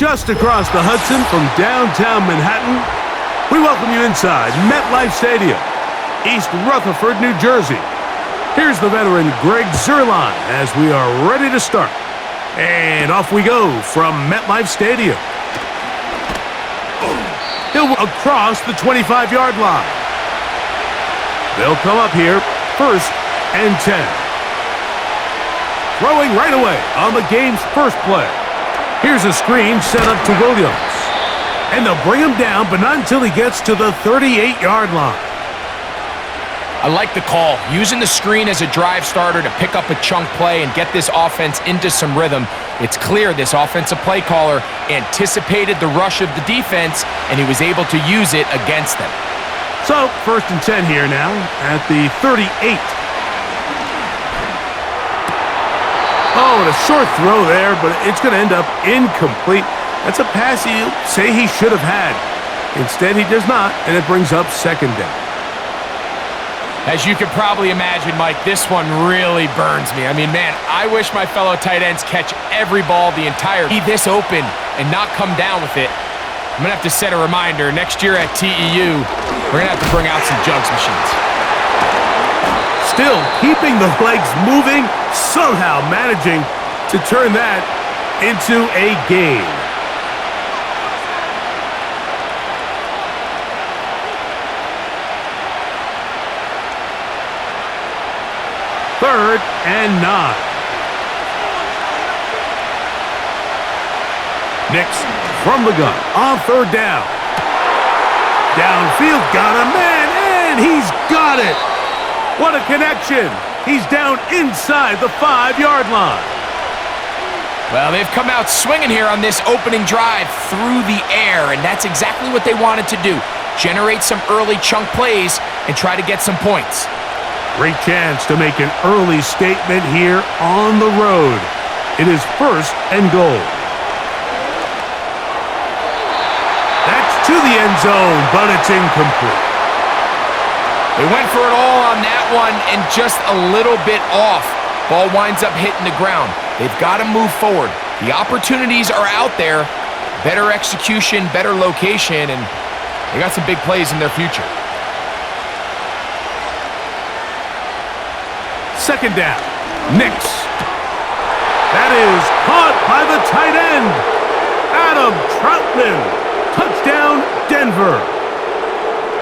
just across the Hudson from downtown Manhattan. We welcome you inside MetLife Stadium, East Rutherford, New Jersey. Here's the veteran Greg Zuerlein as we are ready to start. And off we go from MetLife Stadium. He'll across the 25-yard line. They'll come up here, 1st and 10. Throwing right away on the game's first play. Here's a screen set up to Williams. And they'll bring him down, but not until he gets to the 38-yard line. I like the call, using the screen as a drive starter to pick up a chunk play and get this offense into some rhythm. It's clear this offensive play caller anticipated the rush of the defense, and he was able to use it against them. So, 1st and 10 here now at the 38. Oh, and a short throw there, but it's going to end up incomplete. That's a pass he'll say he should have had. Instead, he does not, and it brings up 2nd down. As you can probably imagine, Mike, this one really burns me. I mean, man, I wish my fellow tight ends catch every ball the entire time. Be this open and not come down with it. I'm going to have to set a reminder. Next year at TEU, we're going to have to bring out some jugs machines. Still keeping the legs moving, somehow managing to turn that into a gain. Third and 9. Nix from the gun on 3rd down. Downfield, got a man, and he's got it. What a connection. He's down inside the 5-yard line. Well, they've come out swinging here on this opening drive through the air, and that's exactly what they wanted to do. Generate some early chunk plays and try to get some points. Great chance to make an early statement here on the road. It is 1st and goal. That's to the end zone, but it's incomplete. They went for it all on that one and just a little bit off. Ball winds up hitting the ground. They've got to move forward. The opportunities are out there. Better execution, better location, and they got some big plays in their future. 2nd down. Nix. That is caught by the tight end. Adam Troutman. Touchdown, Denver.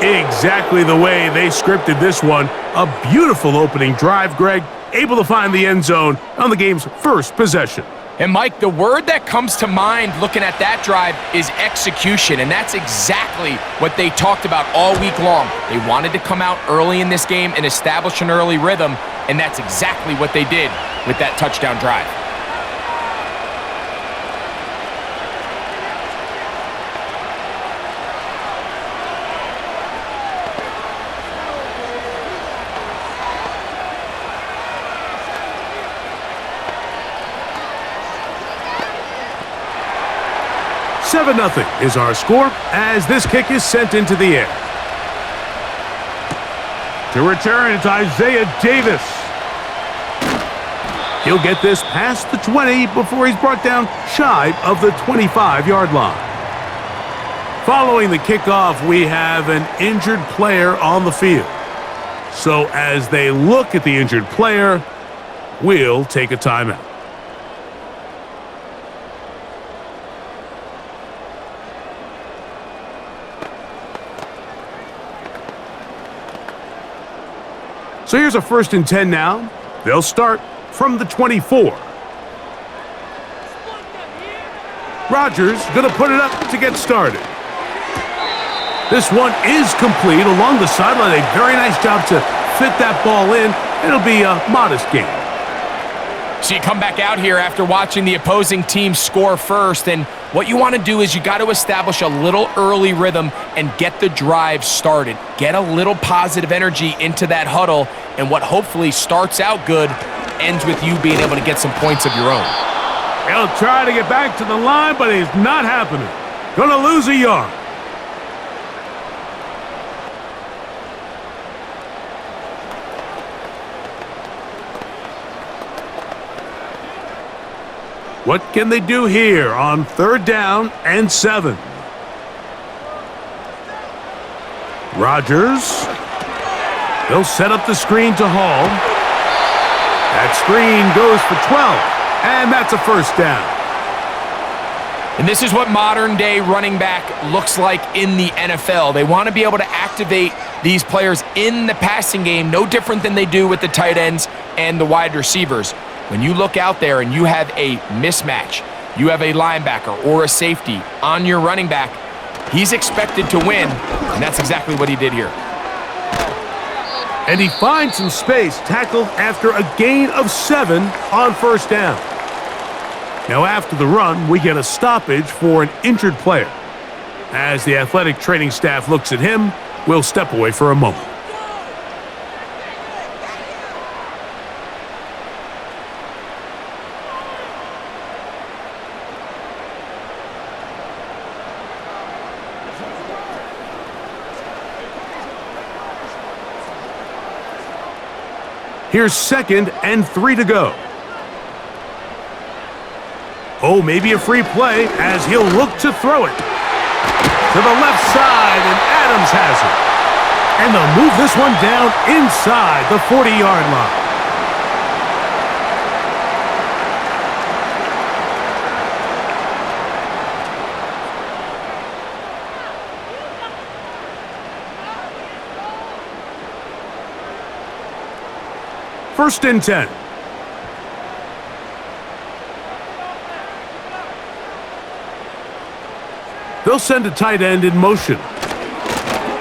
Exactly the way they scripted this one. A beautiful opening drive, Greg. Able to find the end zone on the game's first possession. And Mike, the word that comes to mind looking at that drive is execution, and that's exactly what they talked about all week long. They wanted to come out early in this game and establish an early rhythm, and that's exactly what they did with that touchdown drive. Seven 7-0 is our score as this kick is sent into the air. To return, it's Isaiah Davis. He'll get this past the 20 before he's brought down shy of the 25-yard line. Following the kickoff, we have an injured player on the field. So as they look at the injured player, we'll take a timeout. So here's a 1st and 10 now. They'll start from the 24. Rodgers going to put it up to get started. This one is complete along the sideline. A very nice job to fit that ball in. It'll be a modest gain. So you come back out here after watching the opposing team score first, and what you want to do is you got to establish a little early rhythm and get the drive started. Get a little positive energy into that huddle, and what hopefully starts out good ends with you being able to get some points of your own. He'll try to get back to the line, but it's not happening. Gonna lose a yard. What can they do here on 3rd down and 7? Rodgers. He'll set up the screen to Hall. That screen goes for 12, and that's a 1st down. And this is what modern-day running back looks like in the NFL. They want to be able to activate these players in the passing game, no different than they do with the tight ends and the wide receivers. When you look out there and you have a mismatch, you have a linebacker or a safety on your running back, he's expected to win, and that's exactly what he did here. And he finds some space, tackled after a gain of 7 on 1st down. Now after the run, we get a stoppage for an injured player. As the athletic training staff looks at him, we'll step away for a moment. Here's 2nd and 3 to go. Oh, maybe a free play as he'll look to throw it. To the left side, and Adams has it. And they'll move this one down inside the 40-yard line. First and 10. They'll send a tight end in motion.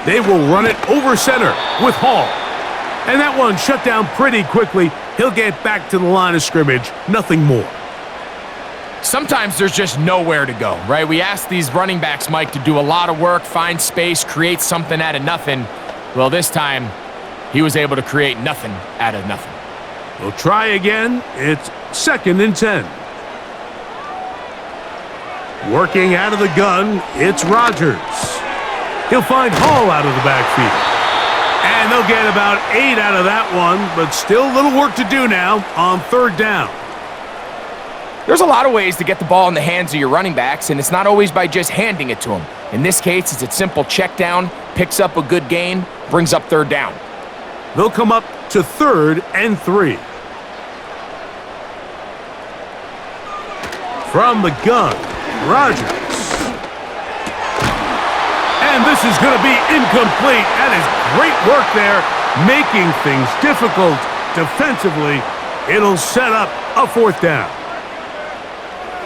They will run it over center with Hall. And that one shut down pretty quickly. He'll get back to the line of scrimmage, nothing more. Sometimes there's just nowhere to go, right? We ask these running backs, Mike, to do a lot of work, find space, create something out of nothing. Well, this time, he was able to create nothing out of nothing. We'll try again. It's 2nd and 10. Working out of the gun, it's Rodgers. He'll find Hall out of the backfield. And they'll get about 8 out of that one, but still a little work to do now on 3rd down. There's a lot of ways to get the ball in the hands of your running backs, and it's not always by just handing it to them. In this case, it's a simple check down, picks up a good gain, brings up 3rd down. They'll come up to 3rd and 3. From the gun, Rodgers. And this is going to be incomplete. That is great work there, making things difficult defensively. It'll set up a 4th down.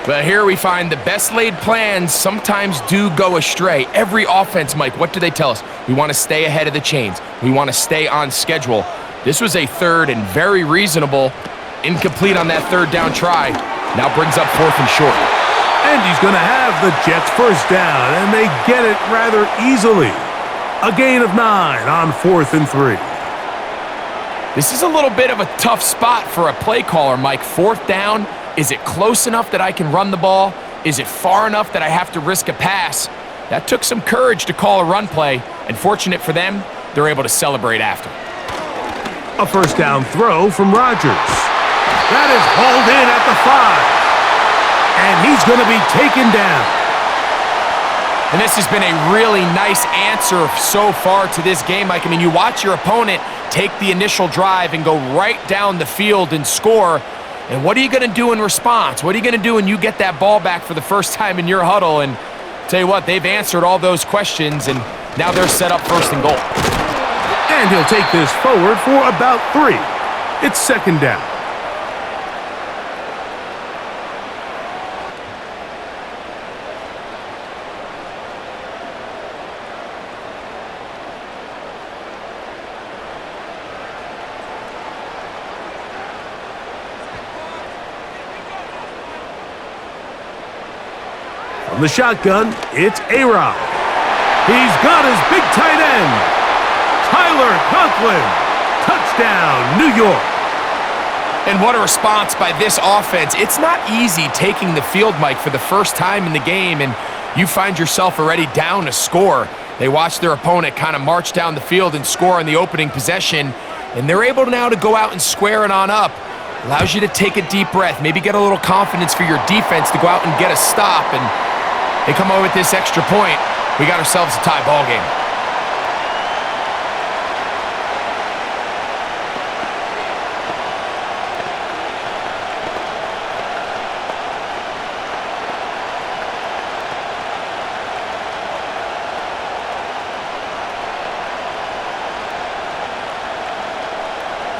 But here we find the best laid plans sometimes do go astray. Every offense, Mike, what do they tell us? We want to stay ahead of the chains. We want to stay on schedule. This was a 3rd and very reasonable. Incomplete on that 3rd down try. Now brings up 4th and short. And he's going to have the Jets 1st down, and they get it rather easily. A gain of 9 on 4th and 3. This is a little bit of a tough spot for a play caller, Mike. 4th down. Is it close enough that I can run the ball? Is it far enough that I have to risk a pass? That took some courage to call a run play, and fortunate for them, they're able to celebrate after. A 1st down throw from Rodgers. That is hauled in at the 5. And he's going to be taken down. And this has been a really nice answer so far to this game, Mike. I mean, you watch your opponent take the initial drive and go right down the field and score. And what are you going to do in response? What are you going to do when you get that ball back for the first time in your huddle? And tell you what, they've answered all those questions, and now they're set up 1st and goal. And he'll take this forward for about 3. It's 2nd down. From the shotgun, it's A-Rod. He's got his big tight end, Tyler Conklin. Touchdown, New York. And what a response by this offense. It's not easy taking the field, Mike, for the first time in the game, and you find yourself already down a score. They watch their opponent kind of march down the field and score on the opening possession, and they're able now to go out and square it on up. Allows you to take a deep breath, maybe get a little confidence for your defense to go out and get a stop, and they come away with this extra point. We got ourselves a tie ball game.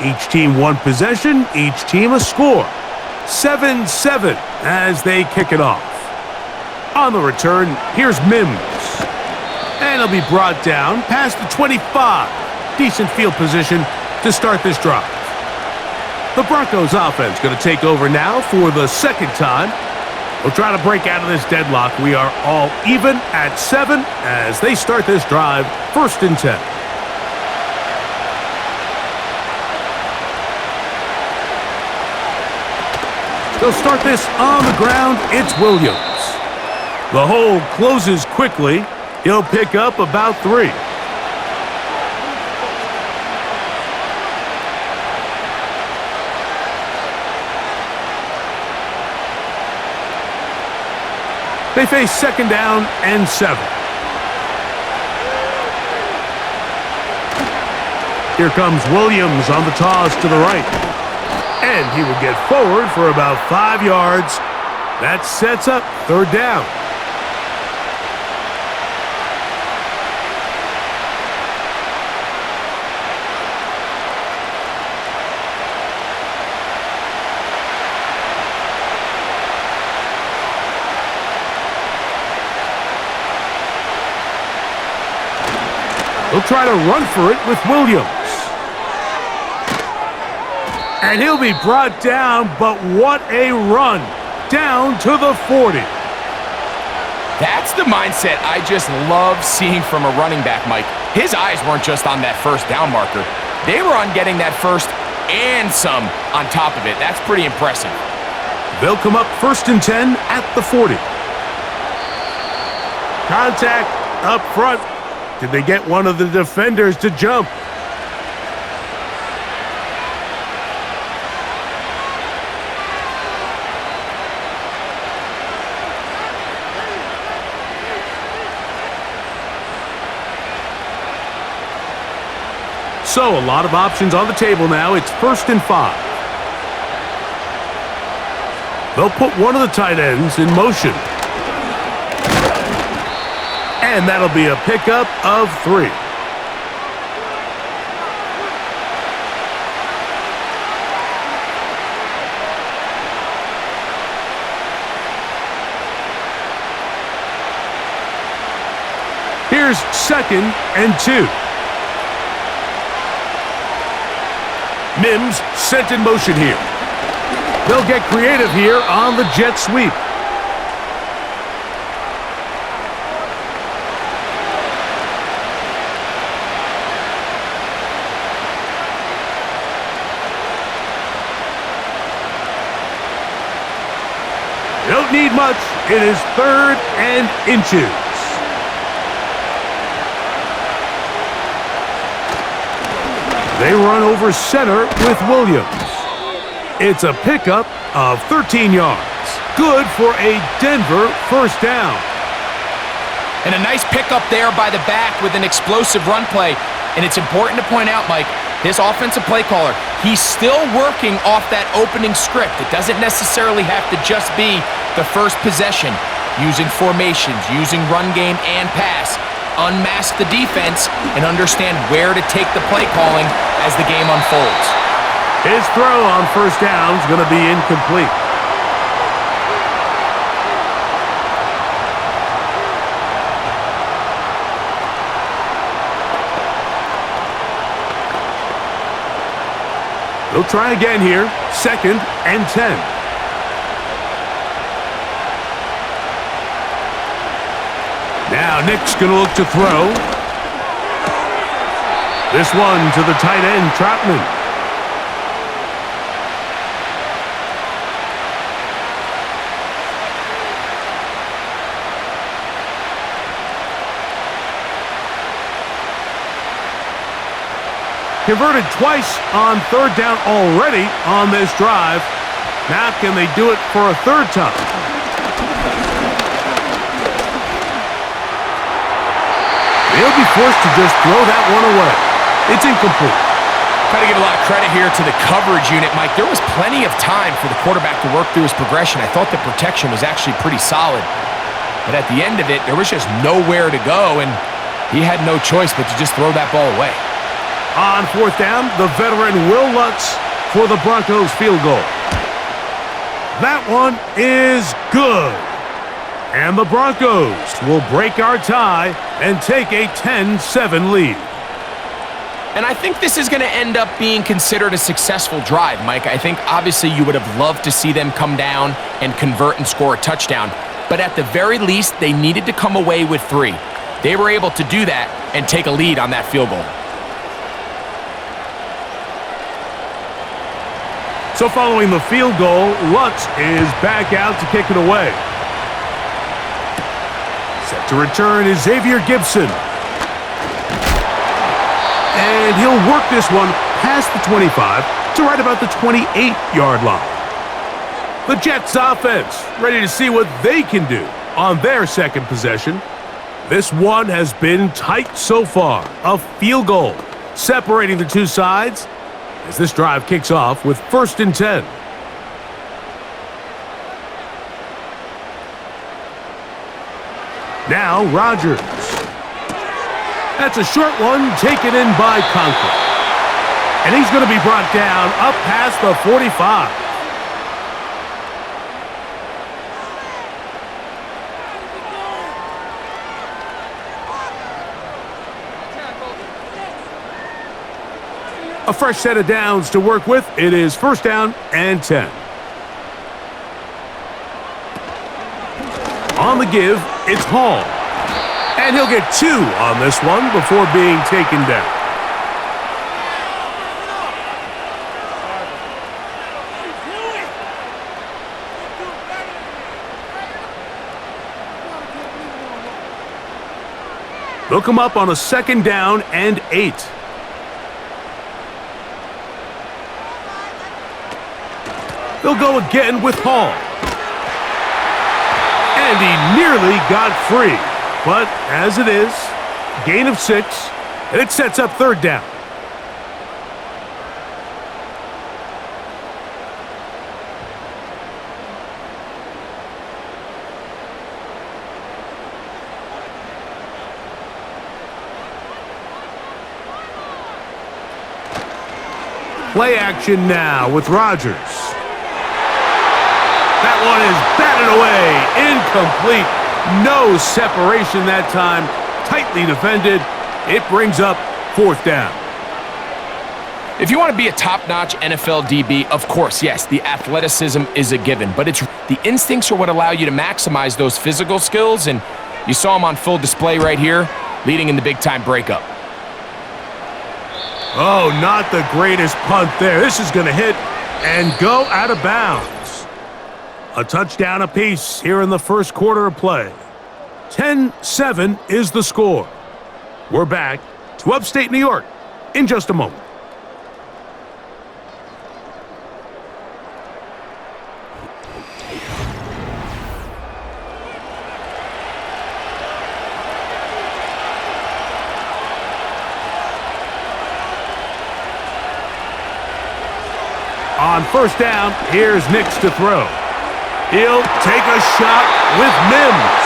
Each team one possession, each team a score. 7-7 as they kick it off. On the return, here's Mims. And he'll be brought down past the 25. Decent field position to start this drive. The Broncos offense going to take over now for the second time. We'll try to break out of this deadlock. We are all even at 7 as they start this drive, 1st and 10. They'll start this on the ground. It's Williams. The hole closes quickly. He'll pick up about 3. They face 2nd down and 7. Here comes Williams on the toss to the right. And he will get forward for about 5 yards. That sets up 3rd down. He'll try to run for it with Williams. And he'll be brought down, but what a run. Down to the 40. That's the mindset I just love seeing from a running back, Mike. His eyes weren't just on that 1st down marker. They were on getting that 1st and some on top of it. That's pretty impressive. They'll come up 1st and 10 at the 40. Contact up front. Did they get one of the defenders to jump? So, a lot of options on the table now. It's 1st and 5. They'll put one of the tight ends in motion. And that'll be a pickup of 3. Here's 2nd and 2. Mims sent in motion here. They'll get creative here on the jet sweep. Don't need much. It is 3rd and inches. They run over center with Williams. It's a pickup of 13 yards. Good for a Denver 1st down. And a nice pickup there by the back with an explosive run play. And it's important to point out, Mike, this offensive play caller, he's still working off that opening script. It doesn't necessarily have to just be the 1st possession. Using formations, using run game and pass. Unmask the defense and understand where to take the play calling as the game unfolds. His throw on 1st down is going to be incomplete. They'll try again here. 2nd and 10. Now Nick's going to look to throw. This one to the tight end, Troutman. converted twice on third down already on this drive. Now can they do it for a third time? They'll be forced to just throw that one away. It's incomplete. Got to give a lot of credit here to the coverage unit, Mike. There was plenty of time for the quarterback to work through his progression. I thought the protection was actually pretty solid. But at the end of it, there was just nowhere to go, and he had no choice but to just throw that ball away. On fourth down, the veteran Will Lutz for the Broncos field goal. That one is good. And the Broncos will break our tie and take a 10-7 lead. And I think this is going to end up being considered a successful drive, Mike. I think obviously you would have loved to see them come down and convert and score a touchdown. But at the very least, they needed to come away with 3. They were able to do that and take a lead on that field goal. So following the field goal, Lutz is back out to kick it away. Set to return is Xavier Gibson. And he'll work this one past the 25 to right about the 28-yard line. The Jets offense ready to see what they can do on their second possession. This one has been tight so far. A field goal separating the two sides as this drive kicks off with 1st and 10. Now Rodgers. That's a short one taken in by Conklin. And he's going to be brought down up past the 45. A fresh set of downs to work with. It is 1st down and 10. On the give, it's Hall. And he'll get 2 on this one before being taken down. They'll come up on a 2nd down and 8. They'll go again with Hall. And he nearly got free. But as it is, gain of 6, and it sets up 3rd down. Play action now with Rodgers. That one is batted away, incomplete. No separation that time, tightly defended. It brings up 4th down. If you want to be a top-notch NFL DB, of course, yes, the athleticism is a given, but it's the instincts are what allow you to maximize those physical skills, and you saw them on full display right here, leading in the big-time breakup. Oh, not the greatest punt there. This is going to hit and go out of bounds. A touchdown apiece here in the first quarter of play. 10-7 is the score. We're back to upstate New York in just a moment. On 1st down, here's Nix to throw. He'll take a shot with Mims.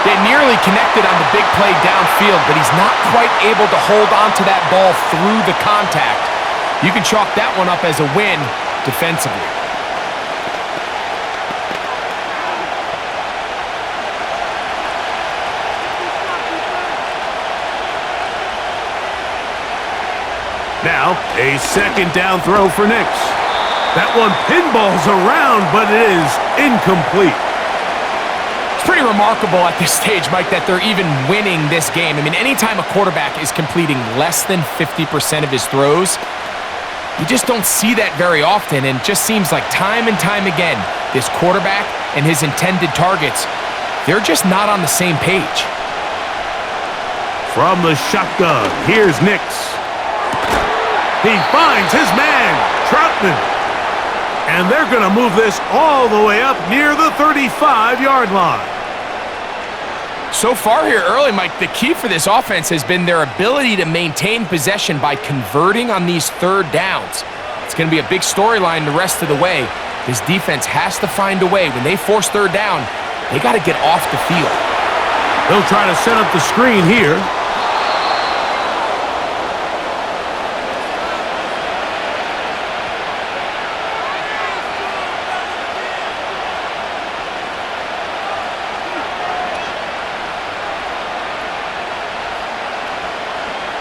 They nearly connected on the big play downfield, but he's not quite able to hold on to that ball through the contact. You can chalk that one up as a win defensively. Now, a 2nd down throw for Nix. That one pinballs around, but it is incomplete. It's pretty remarkable at this stage, Mike, that they're even winning this game. I mean, anytime a quarterback is completing less than 50% of his throws, you just don't see that very often, and it just seems like time and time again, this quarterback and his intended targets, they're just not on the same page. From the shotgun, here's Nix. He finds his man, Troutman. And they're going to move this all the way up near the 35-yard line. So far here early, Mike, the key for this offense has been their ability to maintain possession by converting on these third downs. It's going to be a big storyline the rest of the way. This defense has to find a way. When they force third down, they got to get off the field. They'll try to set up the screen here.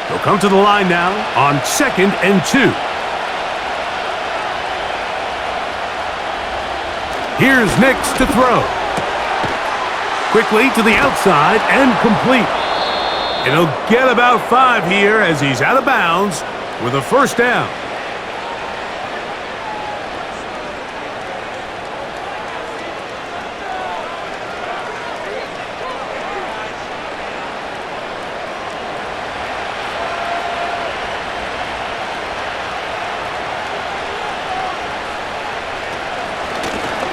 They'll come to the line now on 2nd and 2. Here's Nix to throw. Quickly to the outside and complete. And he'll get about 5 here as he's out of bounds with a first down.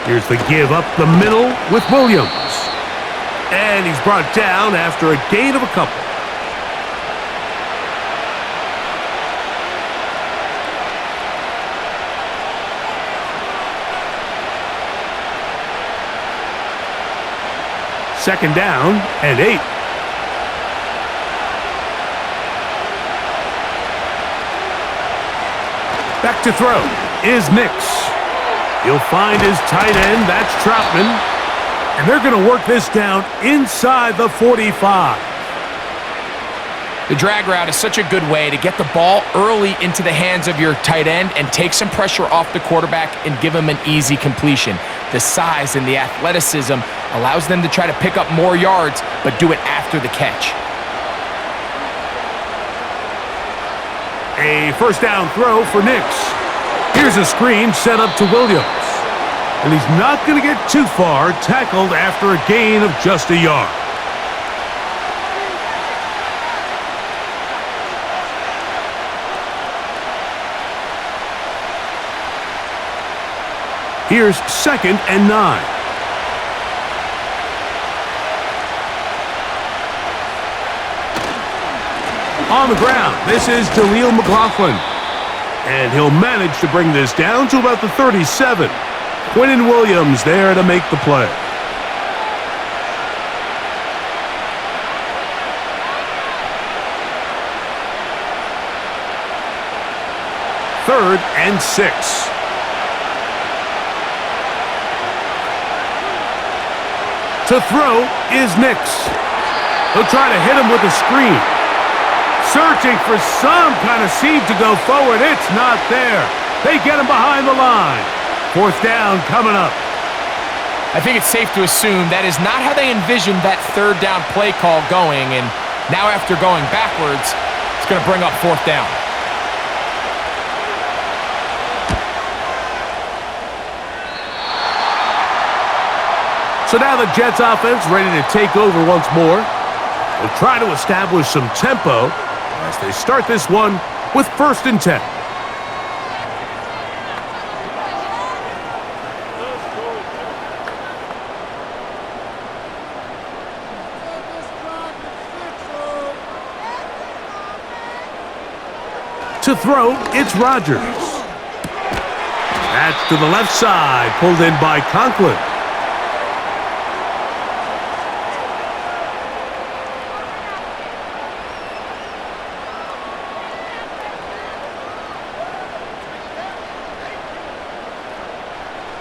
Here's the give up the middle with Williams. And he's brought down after a gain of a couple. Second down and 8. Back to throw is Nix. He'll find his tight end, that's Troutman. And they're going to work this down inside the 45. The drag route is such a good way to get the ball early into the hands of your tight end and take some pressure off the quarterback and give him an easy completion. The size and the athleticism allows them to try to pick up more yards, but do it after the catch. A first down throw for Nix. Here's a screen set up to Williams. And he's not going to get too far, tackled after a gain of just a yard. Here's 2nd and 9. On the ground, this is Jaleel McLaughlin. And he'll manage to bring this down to about the 37. Quinnen Williams there to make the play. Third and 6. To throw is Nix. He'll try to hit him with a screen. Searching for some kind of seed to go forward. It's not there. They get him behind the line. Fourth down coming up. I think it's safe to assume that is not how they envisioned that third down play call going, and now after going backwards, it's going to bring up fourth down. So now the Jets offense ready to take over once more. They'll try to establish some tempo as they start this one with 1st and 10. To throw, it's Rodgers. That's to the left side, pulled in by Conklin.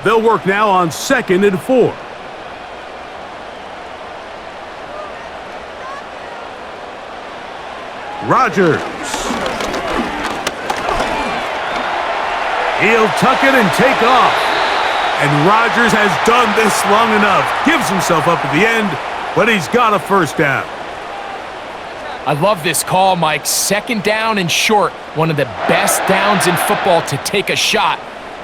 They'll work now on 2nd and 4. Rodgers. He'll tuck it and take off. And Rodgers has done this long enough. Gives himself up at the end, but he's got a first down. I love this call, Mike. 2nd down and short. One of the best downs in football to take a shot.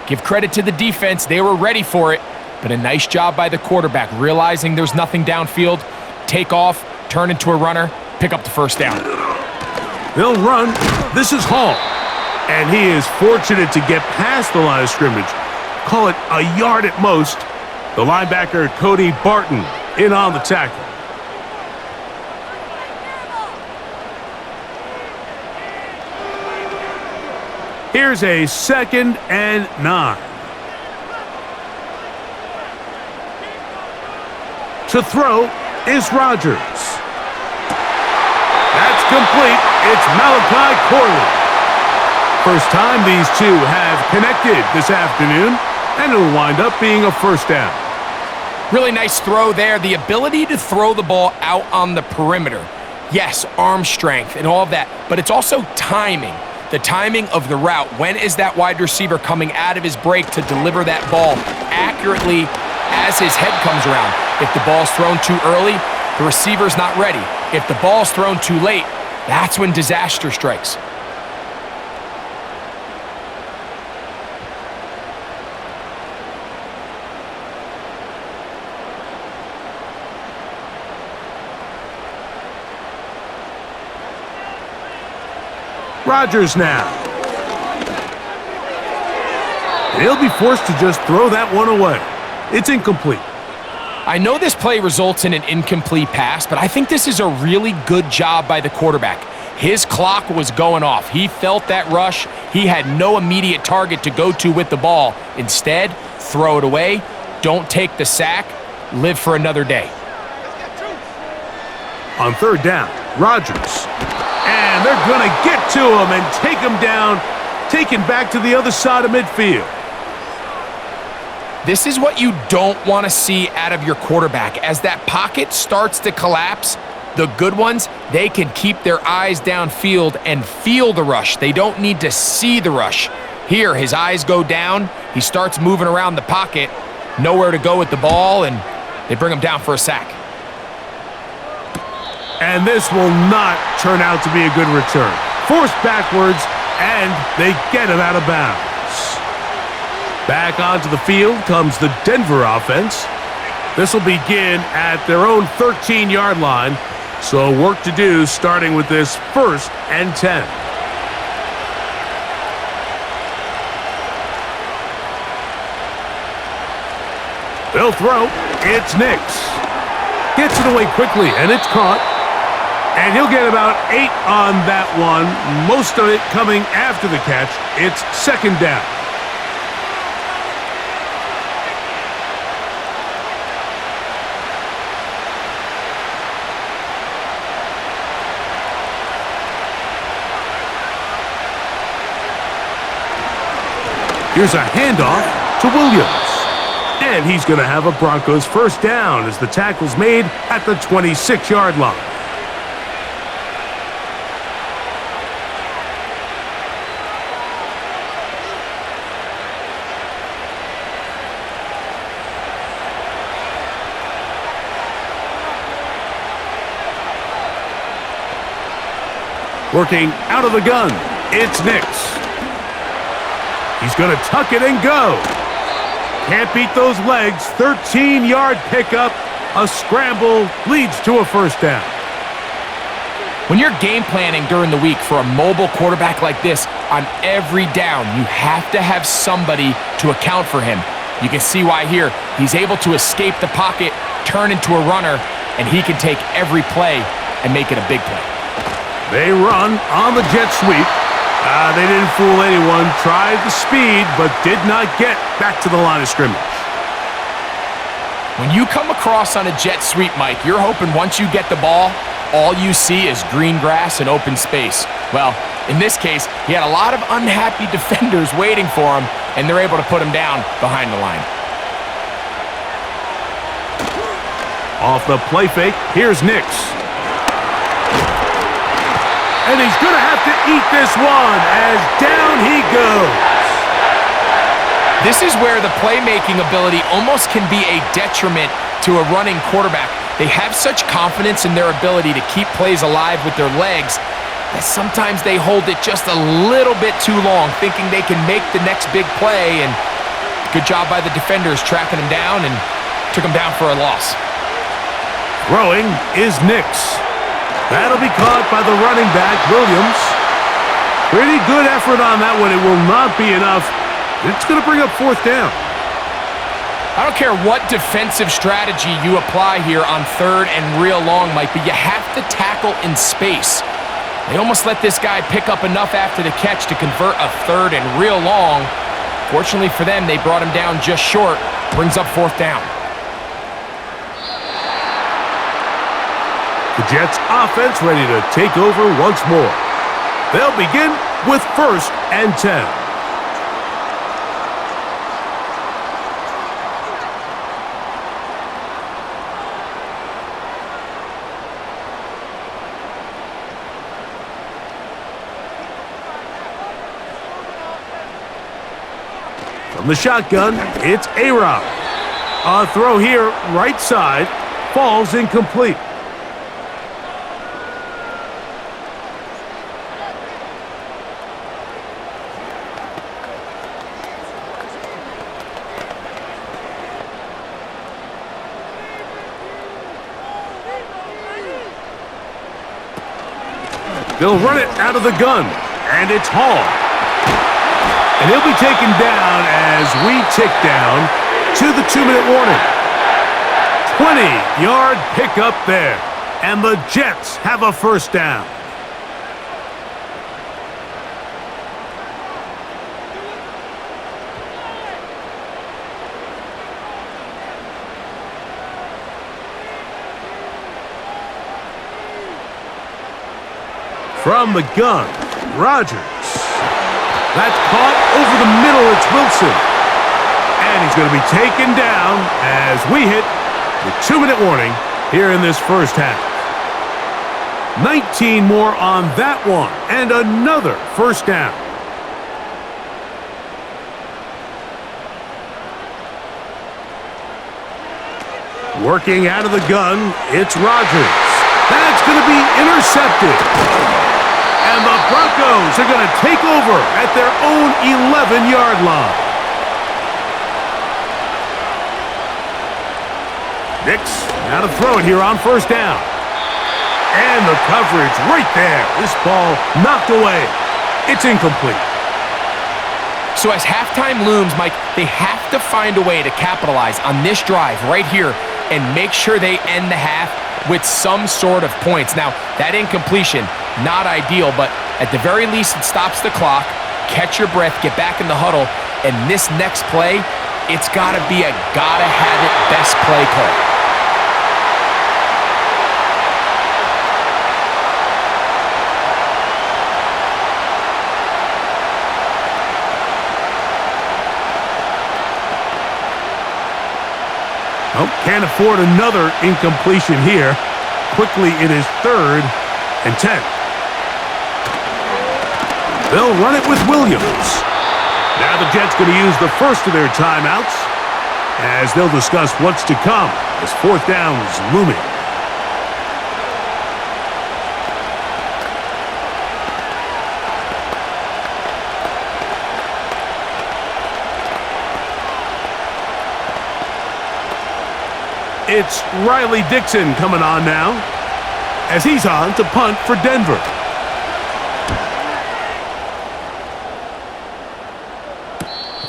Give credit to the defense. They were ready for it. But a nice job by the quarterback, realizing there's nothing downfield. Take off, turn into a runner, pick up the first down. They'll run. This is Hall. And he is fortunate to get past the line of scrimmage. Call it a yard at most. The linebacker, Cody Barton, in on the tackle. Here's a 2nd and 9. To throw is Rodgers. That's complete. It's Malachi Corley. First time these two have connected this afternoon, and it'll wind up being a first down. Really nice throw there. The ability to throw the ball out on the perimeter. Yes, arm strength and all of that, but it's also timing. The timing of the route. When is that wide receiver coming out of his break to deliver that ball accurately as his head comes around? If the ball's thrown too early, the receiver's not ready. If the ball's thrown too late, that's when disaster strikes. Rodgers now. He'll be forced to just throw that one away. It's incomplete. I know this play results in an incomplete pass, but I think this is a really good job by the quarterback. His clock was going off. He felt that rush. He had no immediate target to go to with the ball. Instead, throw it away. Don't take the sack. Live for another day. On 3rd down, Rodgers. And they're going to get to him and take him down, taken back to the other side of midfield. This is what you don't want to see out of your quarterback. As that pocket starts to collapse, the good ones, they can keep their eyes downfield and feel the rush. They don't need to see the rush. Here, his eyes go down. He starts moving around the pocket, nowhere to go with the ball, and they bring him down for a sack. And this will not turn out to be a good return. Forced backwards, and they get him out of bounds. Back onto the field comes the Denver offense. This will begin at their own 13-yard line, so work to do starting with this 1st and 10. They'll throw. It's Nix. Gets it away quickly, and it's caught. And he'll get about 8 on that one, most of it coming after the catch. It's 2nd down. Here's a handoff to Williams. And he's going to have a Broncos first down as the tackle's made at the 26-yard line. Working out of the gun, it's Nix. He's going to tuck it and go. Can't beat those legs. 13-yard pickup. A scramble leads to a first down. When you're game planning during the week for a mobile quarterback like this, on every down, you have to have somebody to account for him. You can see why here. He's able to escape the pocket, turn into a runner, and he can take every play and make it a big play. They run on the jet sweep. They didn't fool anyone. Tried the speed, but did not get back to the line of scrimmage. When you come across on a jet sweep, Mike, you're hoping once you get the ball, all you see is green grass and open space. Well, in this case, he had a lot of unhappy defenders waiting for him, and they're able to put him down behind the line. Off the play fake, here's Nix. And he's going to have to eat this one as down he goes. This is where the playmaking ability almost can be a detriment to a running quarterback. They have such confidence in their ability to keep plays alive with their legs that sometimes they hold it just a little bit too long, thinking they can make the next big play, and good job by the defenders tracking him down and took him down for a loss. Throwing is Nix. That'll be caught by the running back, Williams. Pretty good effort on that one. It will not be enough. It's going to bring up fourth down. I don't care what defensive strategy you apply here on third and real long, Mike, but you have to tackle in space. They almost let this guy pick up enough after the catch to convert a third and real long. Fortunately for them, they brought him down just short. Brings up fourth down. The Jets offense ready to take over once more. They'll begin with 1st and 10. From the shotgun, it's A-Rob. A throw here, right side, falls incomplete. They'll run it out of the gun, and it's Hall. And he'll be taken down as we tick down to the 2-minute warning. 20-yard pickup there, and the Jets have a first down. From the gun, Rodgers. That's caught over the middle. It's Wilson. And he's going to be taken down as we hit the 2-minute warning here in this first half. 19 more on that one, and another first down. Working out of the gun, it's Rodgers. That's going to be intercepted. And the Broncos are going to take over at their own 11-yard line. Nix now to throw it here on first down. And the coverage right there. This ball knocked away. It's incomplete. So as halftime looms, Mike, they have to find a way to capitalize on this drive right here and make sure they end the half with some sort of points. Now, that incompletion, not ideal, but at the very least, it stops the clock. Catch your breath, get back in the huddle, and this next play, it's got to be a gotta-have-it best play call. Oh, can't afford another incompletion here. Quickly, it is 3rd and 10. They'll run it with Williams. Now the Jets going to use the first of their timeouts as they'll discuss what's to come as fourth down is looming. It's Riley Dixon coming on now as he's on to punt for Denver.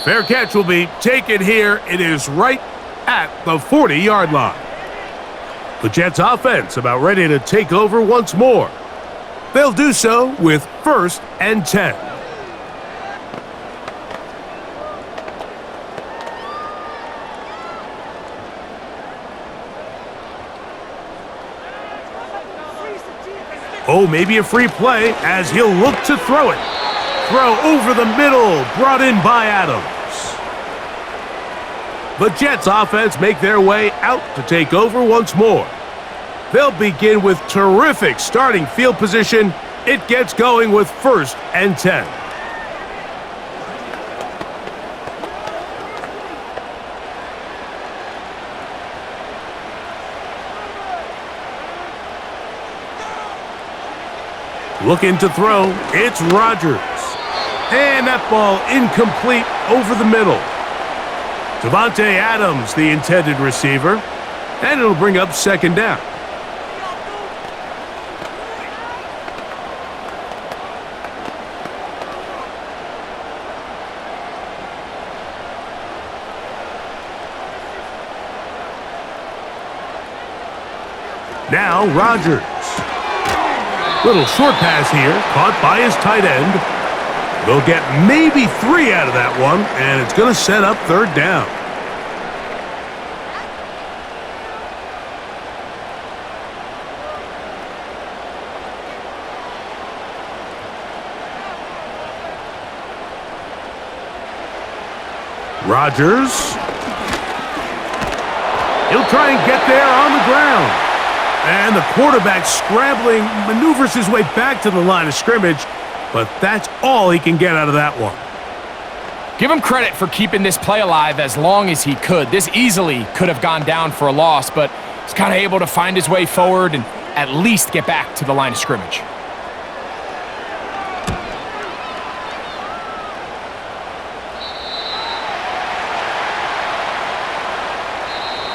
Fair catch will be taken here. It is right at the 40-yard line. The Jets offense about ready to take over once more. They'll do so with 1st and 10. Oh, maybe a free play as he'll look to throw it. Throw over the middle, brought in by Adams. The Jets offense make their way out to take over once more. They'll begin with terrific starting field position. It gets going with 1st and 10. Looking to throw, it's Rodgers. And that ball incomplete over the middle. Davante Adams, the intended receiver. And it'll bring up 2nd down. Now Rodgers. Little short pass here, caught by his tight end. They'll get maybe 3 out of that one, and it's going to set up third down. Rodgers. He'll try and get there on the ground. And the quarterback scrambling, maneuvers his way back to the line of scrimmage, but that's all he can get out of that one. Give him credit for keeping this play alive as long as he could. This easily could have gone down for a loss, but he's kind of able to find his way forward and at least get back to the line of scrimmage.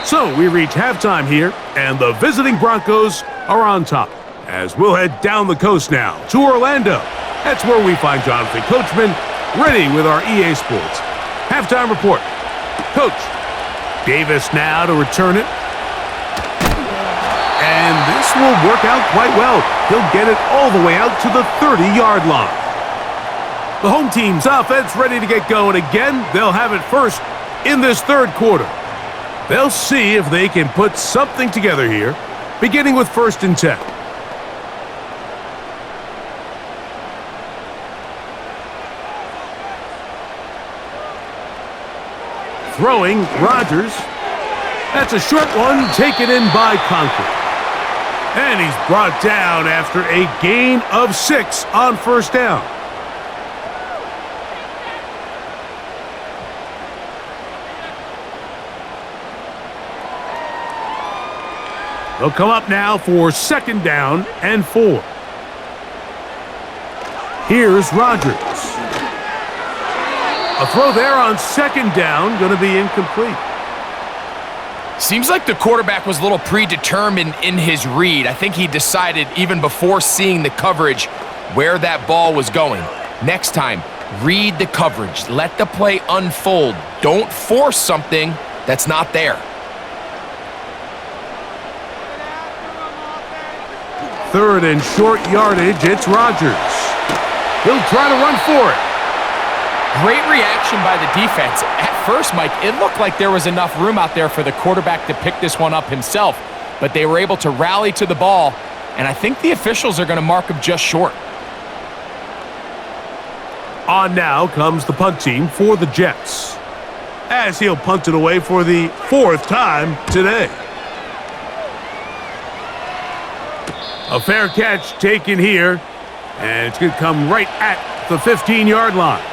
So we reach halftime here, and the visiting Broncos are on top. As we'll head down the coast now to Orlando. That's where we find Jonathan Coachman, ready with our EA Sports halftime report. Coach, Davis now to return it. And this will work out quite well. He'll get it all the way out to the 30-yard line. The home team's offense ready to get going again. They'll have it first in this third quarter. They'll see if they can put something together here, beginning with 1st and 10. Throwing, Rodgers. That's a short one, taken in by Conklin. And he's brought down after a gain of 6 on 1st down. They'll come up now for 2nd down and 4. Here's Rodgers. A throw there on 2nd down, going to be incomplete. Seems like the quarterback was a little predetermined in his read. I think he decided even before seeing the coverage where that ball was going. Next time, read the coverage. Let the play unfold. Don't force something that's not there. 3rd and short yardage, it's Rodgers. He'll try to run for it. Great reaction by the defense. At first, Mike, it looked like there was enough room out there for the quarterback to pick this one up himself, but they were able to rally to the ball, and I think the officials are going to mark him just short. On now comes the punt team for the Jets, as he'll punt it away for the 4th time today. A fair catch taken here, and it's going to come right at the 15-yard line.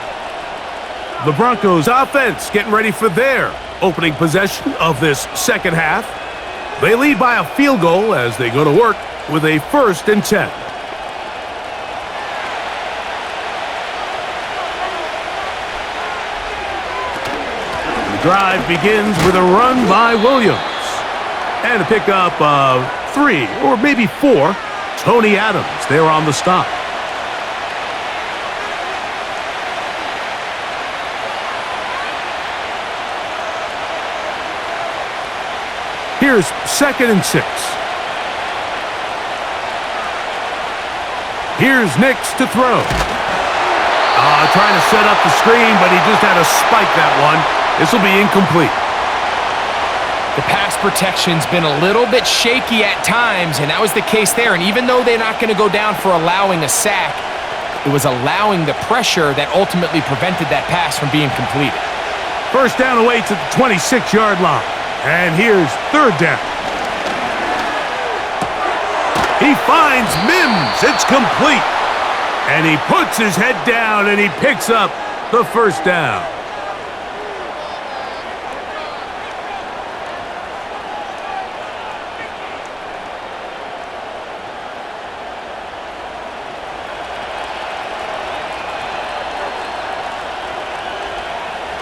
The Broncos offense getting ready for their opening possession of this second half. They lead by a field goal as they go to work with a 1st and 10. The drive begins with a run by Williams. And a pickup of 3 or maybe 4. Tony Adams there on the stop. Here's 2nd and 6. Here's Nix to throw. Trying to set up the screen, but he just had to spike that one. This will be incomplete. The pass protection's been a little bit shaky at times, and that was the case there. And even though they're not going to go down for allowing a sack, it was allowing the pressure that ultimately prevented that pass from being completed. 1st down away to the 26-yard line. And here's 3rd down. He finds Mims. It's complete. And he puts his head down and he picks up the 1st down.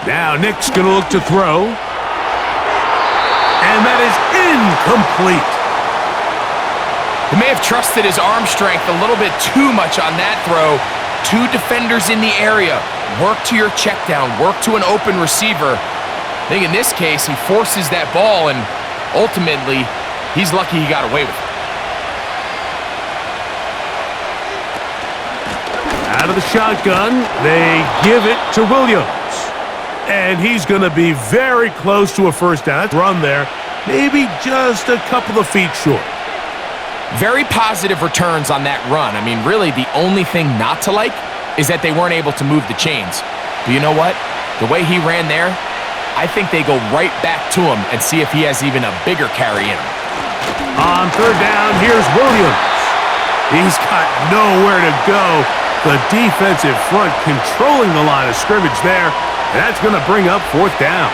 Now Nick's going to look to throw. And that is incomplete. He may have trusted his arm strength a little bit too much on that throw. 2 defenders in the area. Work to your check down. Work to an open receiver. I think in this case, he forces that ball, and ultimately, he's lucky he got away with it. Out of the shotgun, they give it to Williams. And he's going to be very close to a first down. Run there, maybe just a couple of feet short. Very positive returns on that run. I mean, really, the only thing not to like is that they weren't able to move the chains. But you know what? The way he ran there, I think they go right back to him and see if he has even a bigger carry in him. On third down, here's Williams. He's got nowhere to go. The defensive front controlling the line of scrimmage there. That's going to bring up fourth down.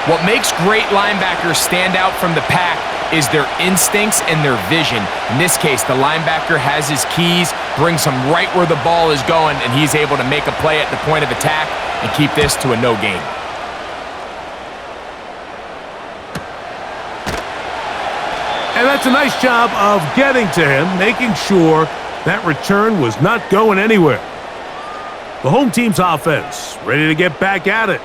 What makes great linebackers stand out from the pack is their instincts and their vision. In this case, the linebacker has his keys, brings him right where the ball is going, and he's able to make a play at the point of attack and keep this to a no gain. And that's a nice job of getting to him, making sure that return was not going anywhere. The home team's offense ready to get back at it.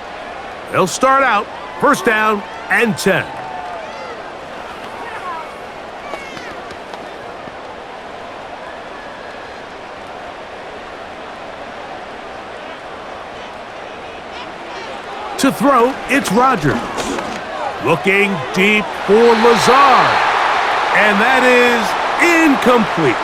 They'll start out first down and 10. To throw, it's Rodgers. Looking deep for Lazard. And that is incomplete.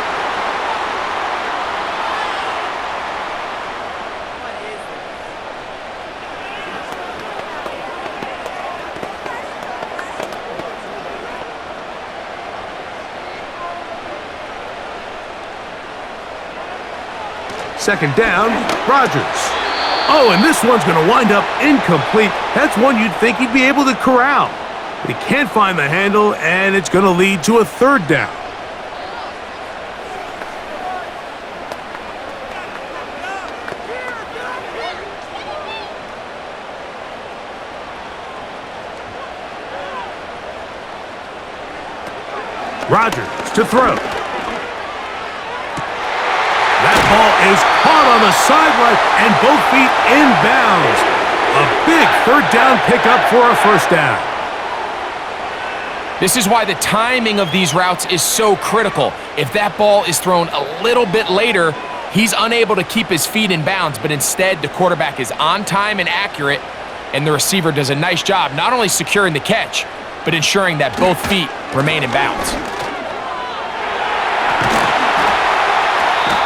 Second down, Rodgers. Oh, and this one's going to wind up incomplete. That's one you'd think he'd be able to corral. But he can't find the handle, and it's going to lead to a third down. Rodgers to throw. That ball is caught on the sideline, and both feet inbounds. A big third down pickup for a first down. This is why the timing of these routes is so critical. If that ball is thrown a little bit later, he's unable to keep his feet in bounds, but instead the quarterback is on time and accurate, and the receiver does a nice job not only securing the catch, but ensuring that both feet remain in bounds.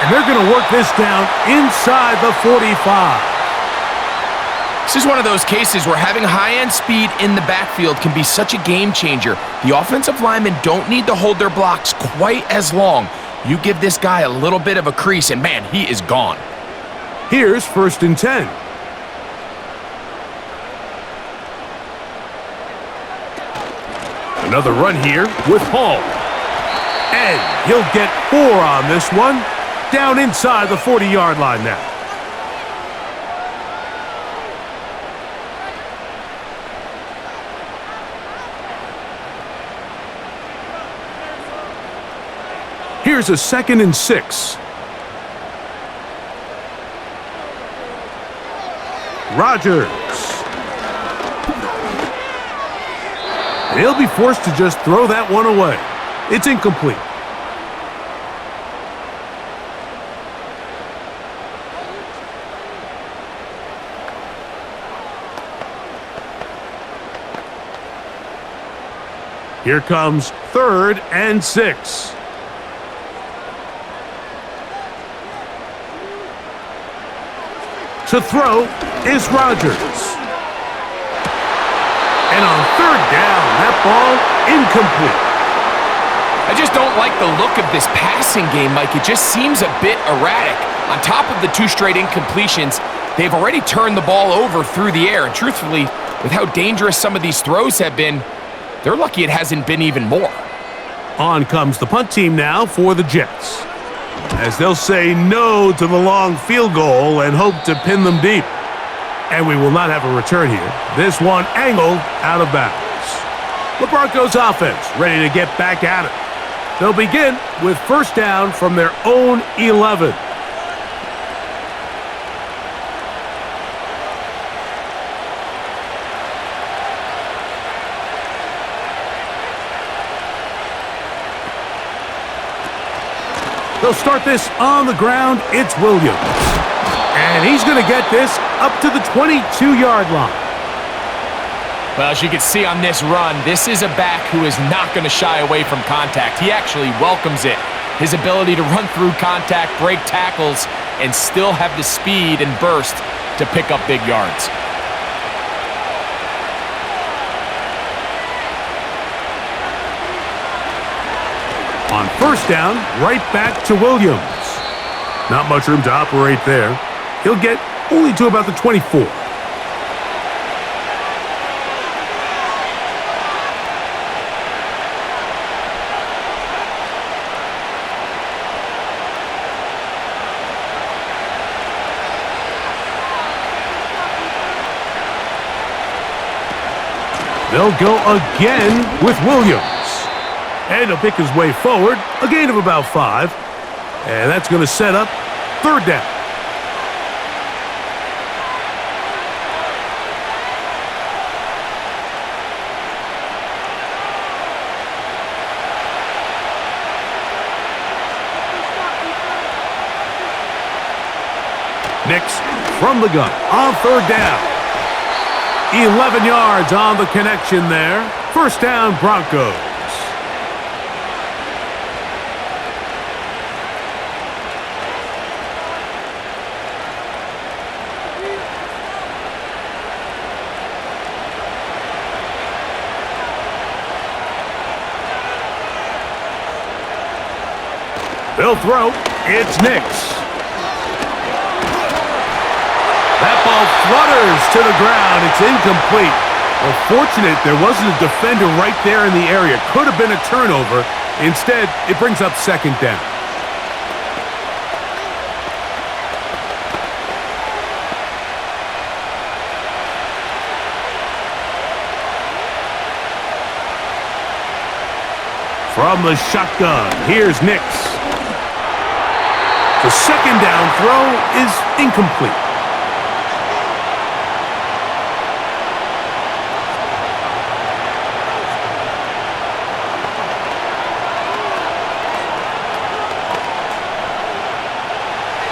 And they're going to work this down inside the 45. This is one of those cases where having high-end speed in the backfield can be such a game changer. The offensive linemen don't need to hold their blocks quite as long. You give this guy a little bit of a crease, and man, he is gone. Here's first and 10. Another run here with Hall. And he'll get 4 on this one. Down inside the 40-yard line now. Here's a second and 6. Rodgers. And he'll be forced to just throw that one away. It's incomplete. Here comes third and 6. To throw is Rodgers. And on third down, that ball incomplete. I just don't like the look of this passing game, Mike. It just seems a bit erratic. On top of the 2 straight incompletions, they've already turned the ball over through the air. And truthfully, with how dangerous some of these throws have been, they're lucky it hasn't been even more. On comes the punt team now for the Jets, as they'll say no to the long field goal and hope to pin them deep. And we will not have a return here. This one angled out of bounds. The Broncos offense ready to get back at it. They'll begin with first down from their own 11. They'll start this on the ground. It's Williams. And he's going to get this up to the 22-yard line. Well, as you can see on this run, this is a back who is not going to shy away from contact. He actually welcomes it. His ability to run through contact, break tackles, and still have the speed and burst to pick up big yards. On first down, right back to Williams. Not much room to operate there. He'll get only to about the 24. They'll go again with Williams. And he'll pick his way forward, a gain of about 5. And that's going to set up third down. Nix from the gun on third down. 11 yards on the connection there. First down, Broncos. They'll throw. It's Nix. That ball flutters to the ground. It's incomplete. Well, fortunate there wasn't a defender right there in the area. Could have been a turnover. Instead, it brings up second down. From the shotgun, here's Nix. The second down throw is incomplete.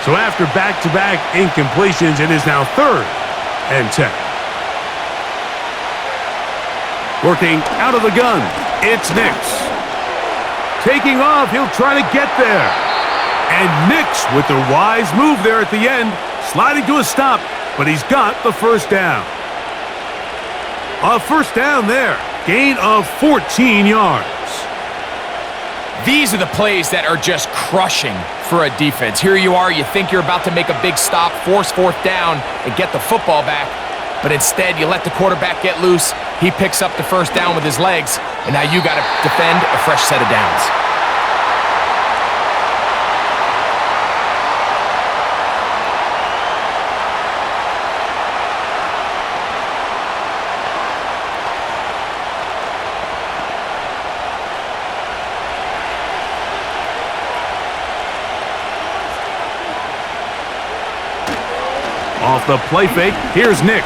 So after back-to-back incompletions, it is now 3rd and 10. Working out of the gun, it's Nix. Taking off, he'll try to get there. And Nix with the wise move there at the end, sliding to a stop, but he's got the first down. A first down there, gain of 14 yards. These are the plays that are just crushing for a defense. Here you are, you think you're about to make a big stop, force fourth down, and get the football back. But instead, you let the quarterback get loose. He picks up the first down with his legs, and now you got to defend a fresh set of downs. Off the play fake, here's Nix.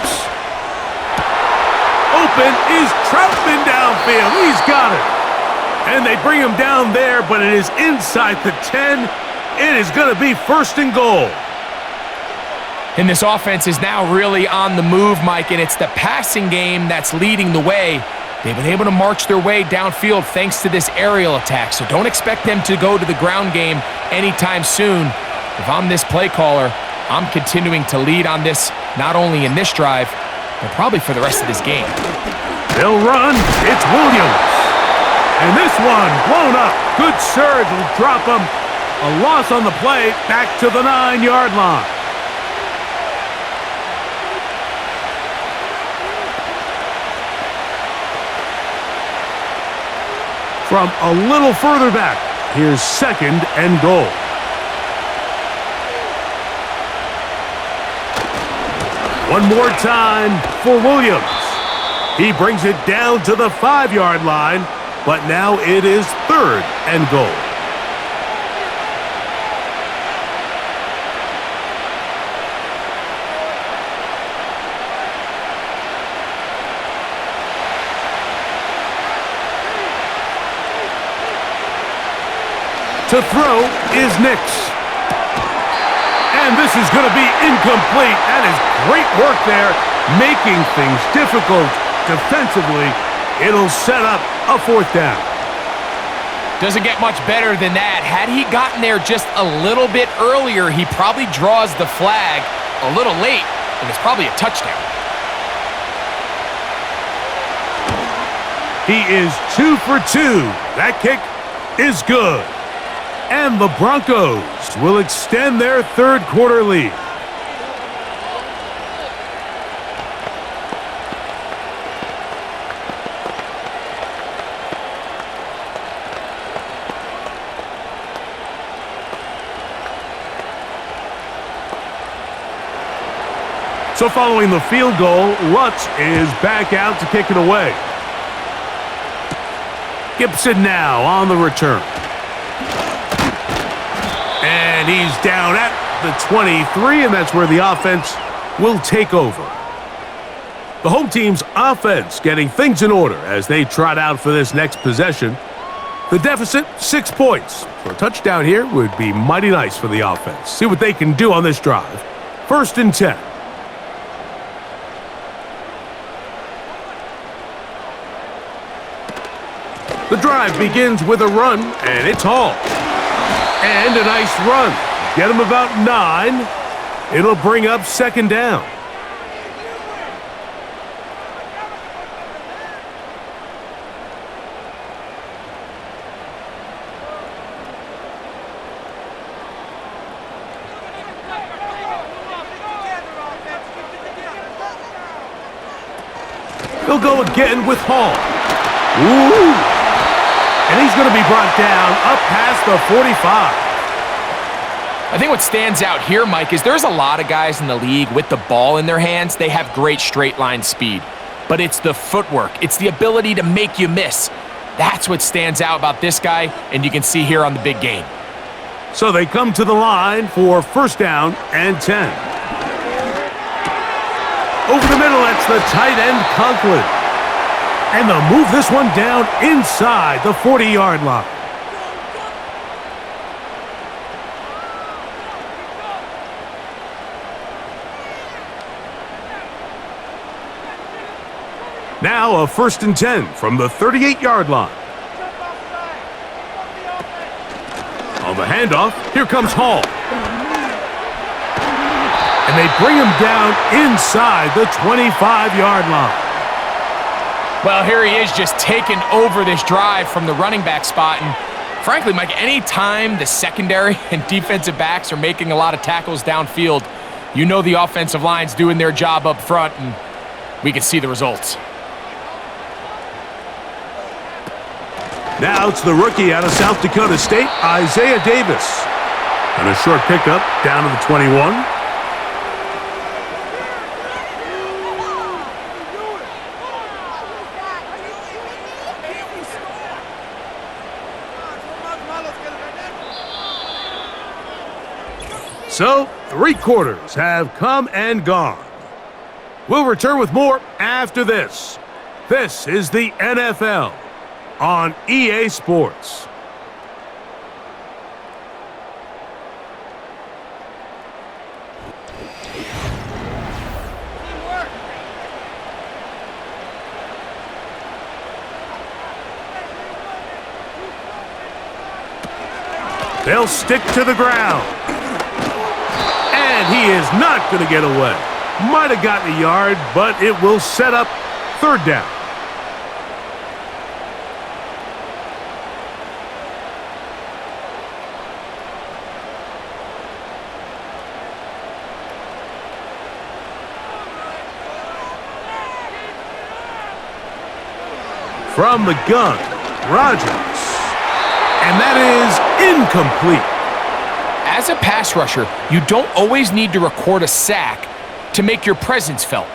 Open is Troutman downfield. He's got it. And they bring him down there, but it is inside the 10. It is going to be first and goal. And this offense is now really on the move, Mike, and it's the passing game that's leading the way. They've been able to march their way downfield thanks to this aerial attack, so don't expect them to go to the ground game anytime soon. If I'm this play caller, I'm continuing to lead on this, not only in this drive, but probably for the rest of this game. They'll run. It's Williams. And this one blown up. Good surge will drop him. A loss on the play, back to the 9-yard line. From a little further back, here's second and goal. One more time for Williams. He brings it down to the 5-yard line, but now it is third and goal. To throw is Nix. And this is going to be incomplete. That is great work there, making things difficult defensively. It'll set up a 4th down. Doesn't get much better than that. Had he gotten there just a little bit earlier, he probably draws the flag a little late, and it's probably a touchdown. He is 2 for 2. That kick is good. And the Broncos will extend their 3rd quarter lead. So following the field goal, Lutz is back out to kick it away. Gibson now on the return. And he's down at the 23, and that's where the offense will take over. The home team's offense getting things in order as they trot out for this next possession. The deficit, 6 points. So a touchdown here would be mighty nice for the offense. See what they can do on this drive. 1st and 10. The drive begins with a run, and it's Hall. And a nice run. Get him about 9. It'll bring up 2nd down. He'll go again with Hall. Ooh! And he's going to be brought down up past the 45. I think what stands out here, Mike, is there's a lot of guys in the league with the ball in their hands. They have great straight line speed. But it's the footwork. It's the ability to make you miss. That's what stands out about this guy, and you can see here on the big game. So they come to the line for 1st down and 10. Over the middle, that's the tight end, Conklin. And they'll move this one down inside the 40-yard line. Now a 1st and 10 from the 38-yard line. On the handoff, here comes Hall. And they bring him down inside the 25-yard line. Well, here he is just taking over this drive from the running back spot. And frankly, Mike, any time the secondary and defensive backs are making a lot of tackles downfield, you know the offensive line's doing their job up front, and we can see the results. Now it's the rookie out of South Dakota State, Isaiah Davis. And a short pickup down to the 21. So, 3 quarters have come and gone. We'll return with more after this. This is the NFL on EA Sports. They'll stick to the ground. And he is not going to get away. Might have gotten a yard, but it will set up 3rd down. From the gun, Rodgers. And that is incomplete. As a pass rusher, you don't always need to record a sack to make your presence felt.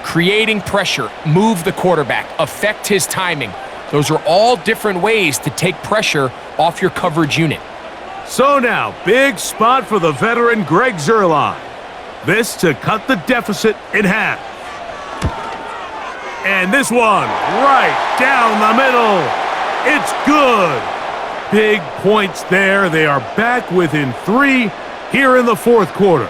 Creating pressure, move the quarterback, affect his timing. Those are all different ways to take pressure off your coverage unit. So now, big spot for the veteran Greg Zuerlein. This to cut the deficit in half. And this one right down the middle. It's good. Big points there. They are back within 3 here in the fourth quarter.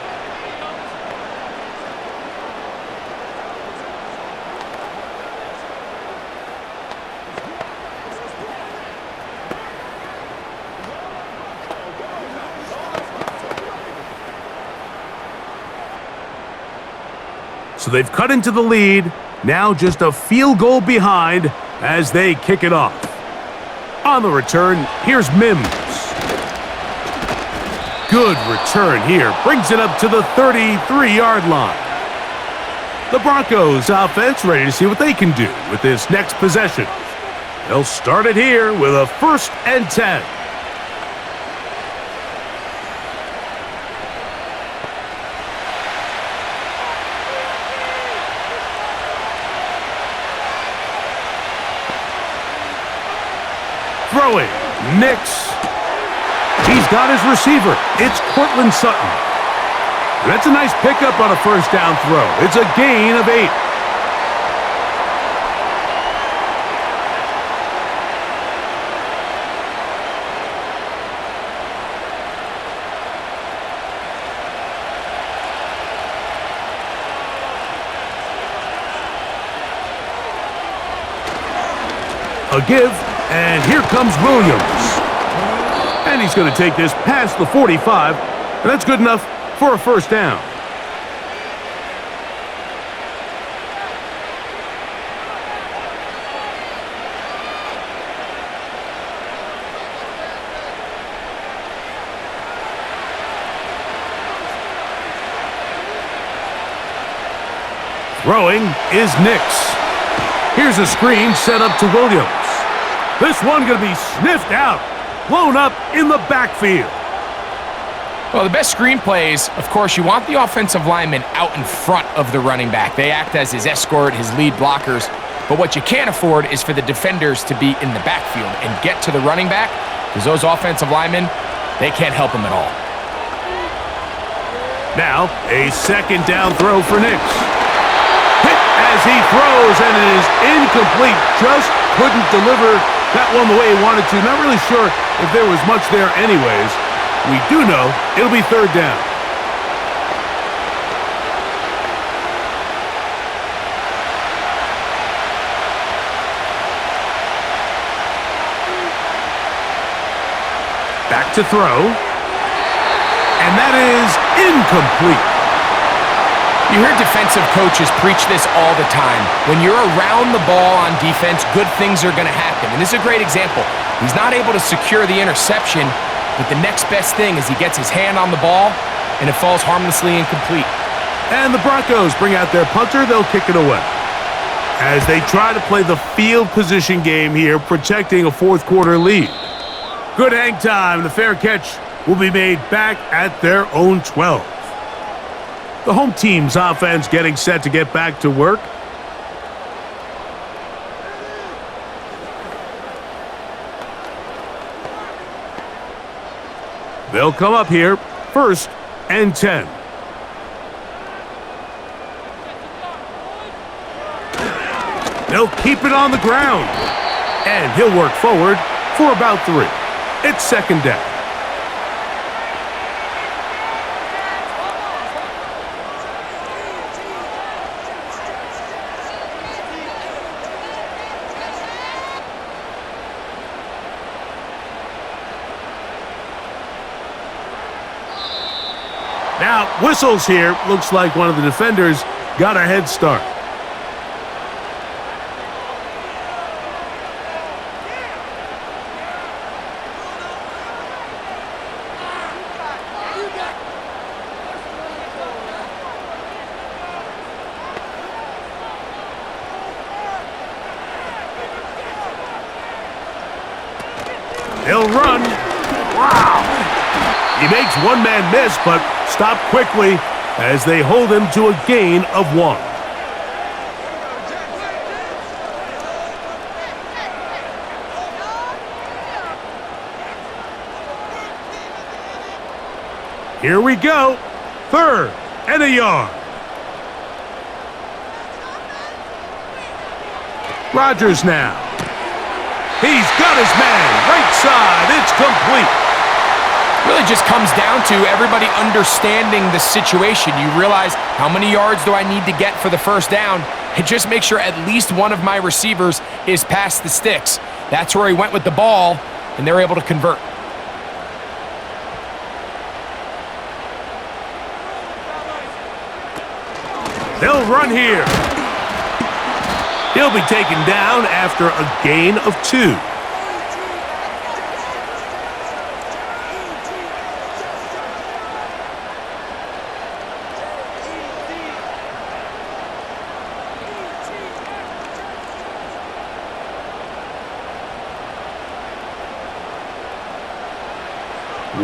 So they've cut into the lead. Now just a field goal behind as they kick it off. On the return, here's Mims. Good return here. Brings it up to the 33-yard line. The Broncos offense ready to see what they can do with this next possession. They'll start it here with a 1st and 10. Throwing, Nix. He's got his receiver. It's Cortland Sutton. That's a nice pickup on a 1st down throw. It's a gain of 8. A give. And here comes Williams. And he's going to take this past the 45. And that's good enough for a 1st down. Throwing is Nix. Here's a screen set up to Williams. This one going to be sniffed out, blown up in the backfield. Well, the best screen plays, of course, you want the offensive lineman out in front of the running back. They act as his escort, his lead blockers. But what you can't afford is for the defenders to be in the backfield and get to the running back, because those offensive linemen, they can't help him at all. Now, a 2nd down throw for Nix. Hit as he throws, and it is incomplete. Just couldn't deliver that one the way he wanted to. Not really sure if there was much there anyways. We do know it'll be 3rd down. Back to throw. And that is incomplete. You hear defensive coaches preach this all the time. When you're around the ball on defense, good things are going to happen. And this is a great example. He's not able to secure the interception, but the next best thing is he gets his hand on the ball, and it falls harmlessly incomplete. And the Broncos bring out their punter. They'll kick it away. As they try to play the field position game here, protecting a 4th quarter lead. Good hang time. The fair catch will be made back at their own 12. The home team's offense getting set to get back to work. They'll come up here, 1st and 10. They'll keep it on the ground. And he'll work forward for about 3. It's 2nd down. Now, whistles here. Looks like one of the defenders got a head start. He'll run. Wow. He makes one man miss, but stopped quickly as they hold him to a gain of 1. Here we go. 3rd and a yard. Rodgers now. He's got his man right inside. It's complete. Really just comes down to everybody understanding the situation. You realize, how many yards do I need to get for the first down? And just make sure at least one of my receivers is past the sticks. That's where he went with the ball, and they're able to convert. They'll run here. He'll be taken down after a gain of 2.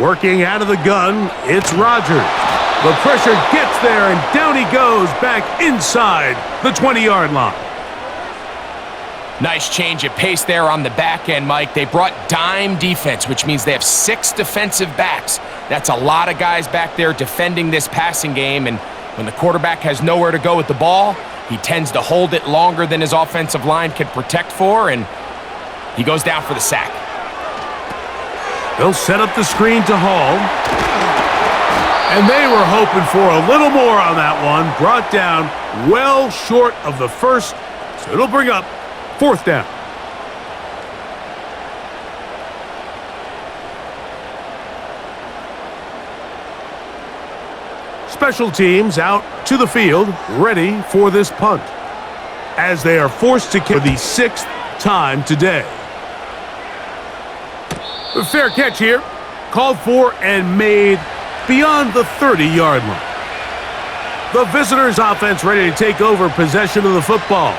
Working out of the gun, it's Rodgers. The pressure gets there, and down he goes back inside the 20-yard line. Nice change of pace there on the back end, Mike. They brought dime defense, which means they have 6 defensive backs. That's a lot of guys back there defending this passing game, and when the quarterback has nowhere to go with the ball, he tends to hold it longer than his offensive line can protect for, and he goes down for the sack. They'll set up the screen to Hall. And they were hoping for a little more on that one. Brought down well short of the first, so it'll bring up 4th down. Special teams out to the field, ready for this punt, as they are forced to kick for the 6th time today. A fair catch here, called for and made beyond the 30-yard line. The visitors' offense ready to take over possession of the football.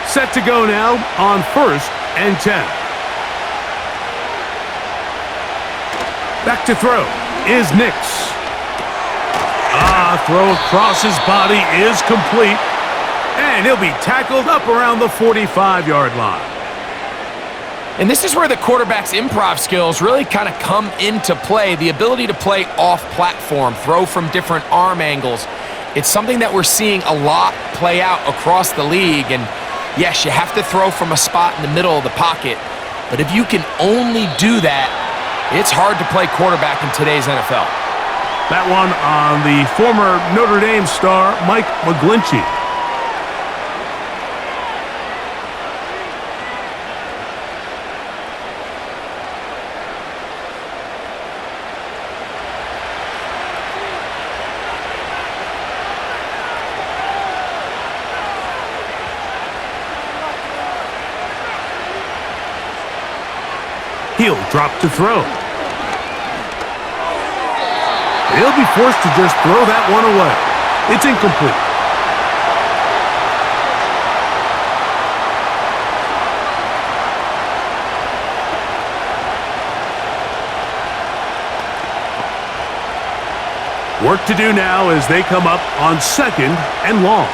Set to go now on 1st and 10. Back to throw is Nix. Throw across his body is complete. And he'll be tackled up around the 45-yard line. And this is where the quarterback's improv skills really kind of come into play. The ability to play off-platform, throw from different arm angles. It's something that we're seeing a lot play out across the league. And yes, you have to throw from a spot in the middle of the pocket. But if you can only do that, it's hard to play quarterback in today's NFL. That one on the former Notre Dame star, Mike McGlinchey. He'll drop to throw. He'll be forced to just throw that one away. It's incomplete. Work to do now as they come up on 2nd and long.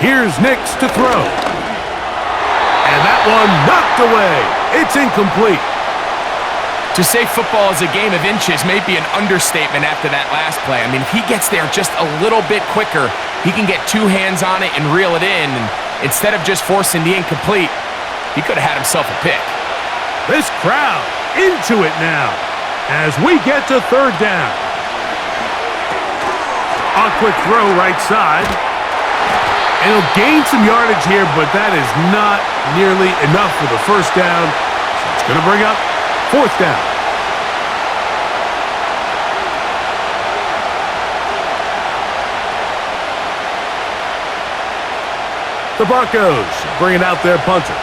Here's Nix to throw. And that one knocked away. It's incomplete. To say football is a game of inches may be an understatement after that last play. I mean, if he gets there just a little bit quicker, he can get 2 hands on it and reel it in. And instead of just forcing the incomplete, he could have had himself a pick. This crowd into it now as we get to 3rd down. On quick throw right side. And he'll gain some yardage here, but that is not nearly enough for the first down. So it's going to bring up 4th down. The Broncos bringing out their punter.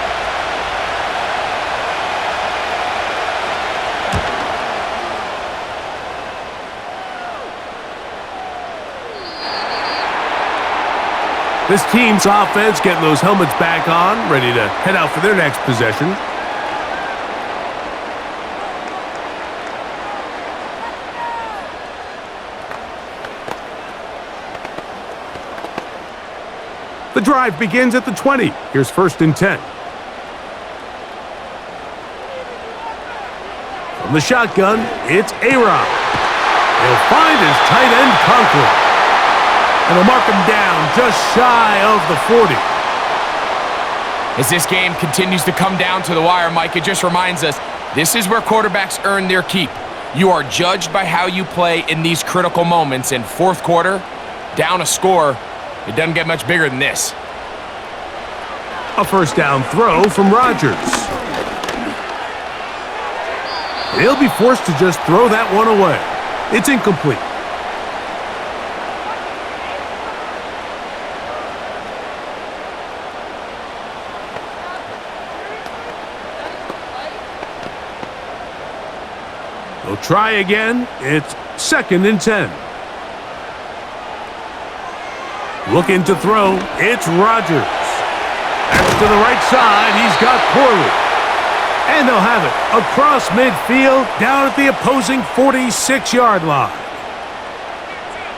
This team's offense getting those helmets back on, ready to head out for their next possession. The drive begins at the 20. Here's 1st and 10. From the shotgun, it's A-Rob. He'll find his tight end, Conklin. And they'll mark him down just shy of the 40. As this game continues to come down to the wire, Mike, it just reminds us, this is where quarterbacks earn their keep. You are judged by how you play in these critical moments. In fourth quarter, down a score, it doesn't get much bigger than this. A first down throw from Rodgers. He'll be forced to just throw that one away. It's incomplete. They'll try again. It's 2nd and 10. Looking to throw. It's Rodgers. That's to the right side. He's got Corley. And they'll have it across midfield down at the opposing 46-yard line.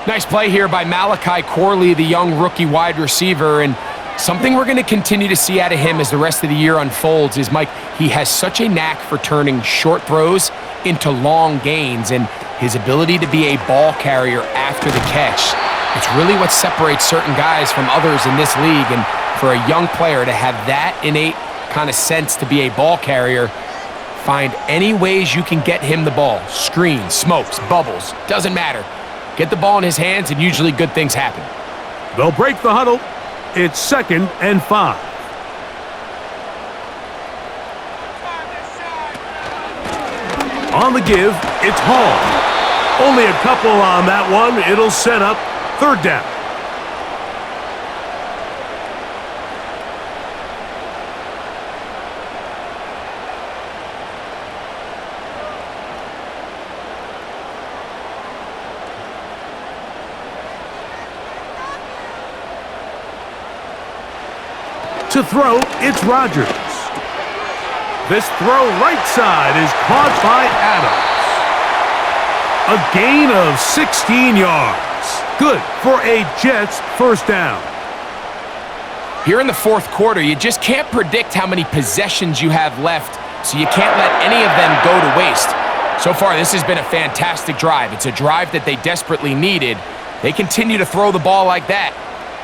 Nice play here by Malachi Corley, the young rookie wide receiver. And something we're going to continue to see out of him as the rest of the year unfolds is, Mike, he has such a knack for turning short throws into long gains, and his ability to be a ball carrier after the catch. It's really what separates certain guys from others in this league, and for a young player to have that innate kind of sense to be a ball carrier, find any ways you can get him the ball. Screens, smokes, bubbles, doesn't matter. Get the ball in his hands and usually good things happen. They'll break the huddle. It's 2nd and 5. On the give, it's Hall. Only a couple on that one. It'll set up 3rd down. To throw, it's Rodgers. This throw right side is caught by Adams. A gain of 16 yards. Good for a Jets first down. Here in the fourth quarter, you just can't predict how many possessions you have left, so you can't let any of them go to waste. So far, this has been a fantastic drive. It's a drive that they desperately needed. They continue to throw the ball like that.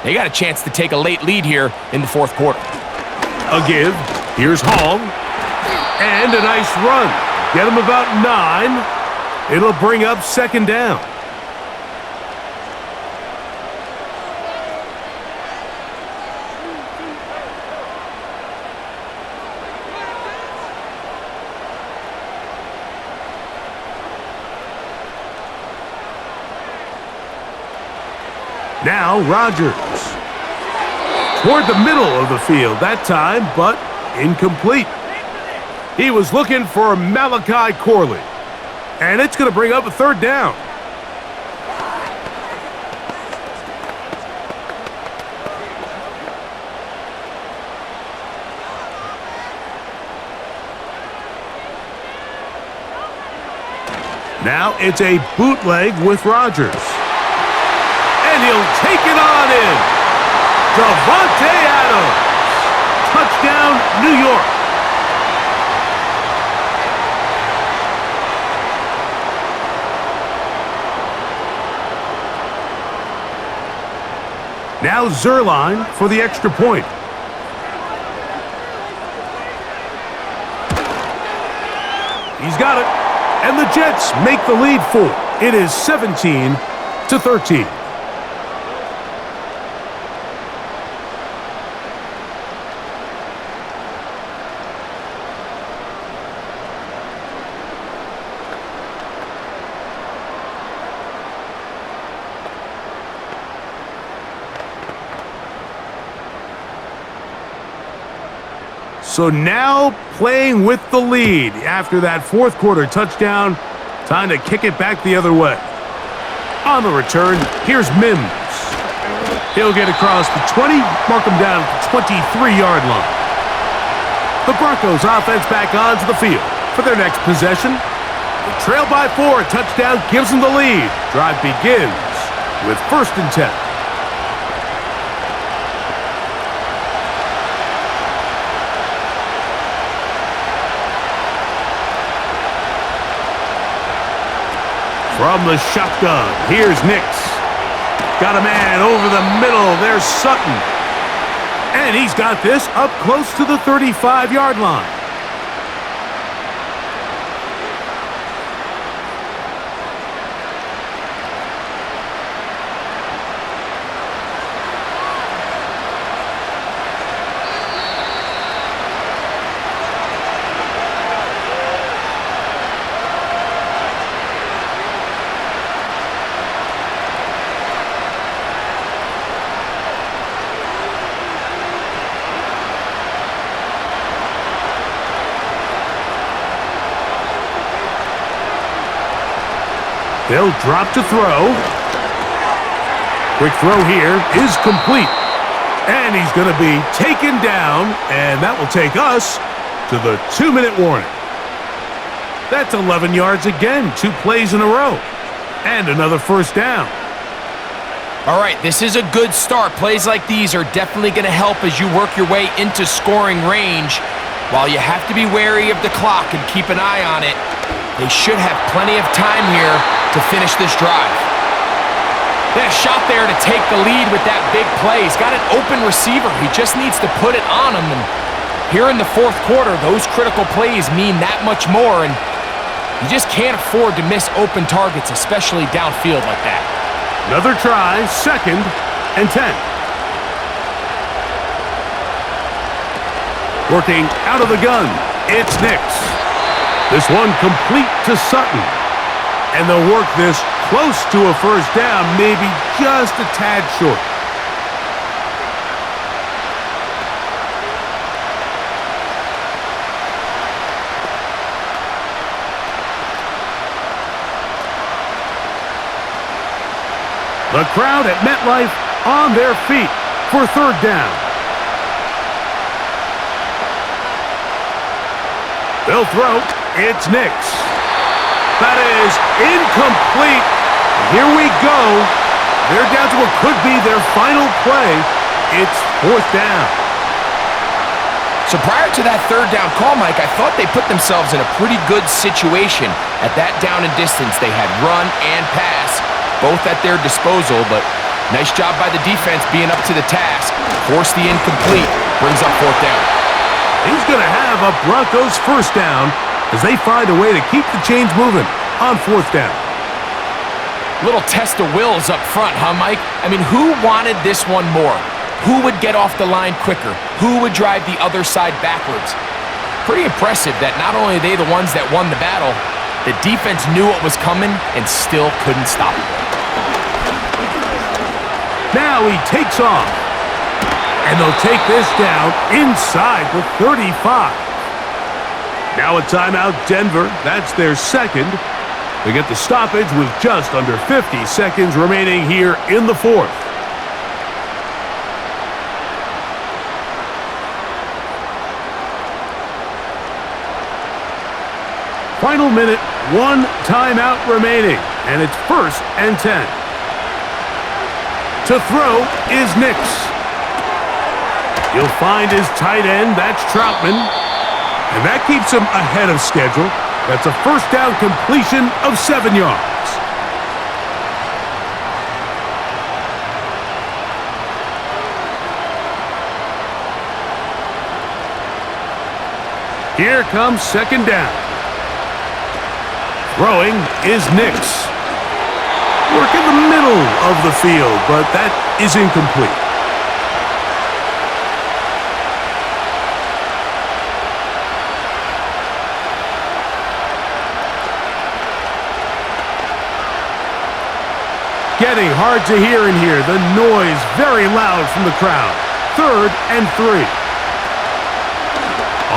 They got a chance to take a late lead here in the fourth quarter. A give. Here's Hall. And a nice run. Get him about 9. It'll bring up 2nd down. Now Rodgers. Toward the middle of the field that time, but incomplete. He was looking for Malachi Corley. And it's going to bring up a 3rd down. Now it's a bootleg with Rodgers. And he'll take it on in. Davante Adams. Touchdown, New York. Now Zerline for the extra point. He's got it. And the Jets make the lead 4. It is 17-13. So now playing with the lead after that fourth quarter touchdown. Time to kick it back the other way. On the return, here's Mims. He'll get across the 20, mark him down at the 23-yard line. The Broncos offense back onto the field for their next possession. They trail by 4, a touchdown gives them the lead. Drive begins with 1st and 10. From the shotgun, here's Nix. Got a man over the middle. There's Sutton. And he's got this up close to the 35-yard line. They'll drop to throw. Quick throw here is complete. And he's going to be taken down, and that will take us to the 2-minute warning. That's 11 yards again, 2 plays in a row. And another first down. All right, this is a good start. Plays like these are definitely going to help as you work your way into scoring range. While you have to be wary of the clock and keep an eye on it, they should have plenty of time here to finish this drive. They had a shot there to take the lead with that big play. He's got an open receiver. He just needs to put it on him. And here in the fourth quarter, those critical plays mean that much more. And you just can't afford to miss open targets, especially downfield like that. Another try, 2nd and 10. Working out of the gun, it's Nix. This one complete to Sutton. And they'll work this close to a first down, maybe just a tad short. The crowd at MetLife on their feet for 3rd down. They'll throw. It's Nix. That is incomplete. Here we go. They're down to what could be their final play. It's 4th down. So prior to that 3rd down call, Mike, I thought they put themselves in a pretty good situation. At that down and distance, they had run and pass, both at their disposal, but nice job by the defense being up to the task. Force the incomplete, brings up 4th down. He's going to have a Broncos first down as they find a way to keep the chains moving on 4th down. Little test of wills up front, huh, Mike? I mean, who wanted this one more? Who would get off the line quicker? Who would drive the other side backwards? Pretty impressive that not only are they the ones that won the battle, the defense knew what was coming and still couldn't stop it. Now he takes off. And they'll take this down inside the 35. Now a timeout, Denver. That's their 2nd. They get the stoppage with just under 50 seconds remaining here in the 4th. Final minute, 1 timeout remaining, and it's 1st and 10. To throw is Nix. He'll find his tight end, that's Troutman. And that keeps him ahead of schedule. That's a first down completion of 7 yards. Here comes 2nd down. Throwing is Nix. Work in the middle of the field, but that is incomplete. Getting hard to hear in here. The noise very loud from the crowd. 3rd and 3.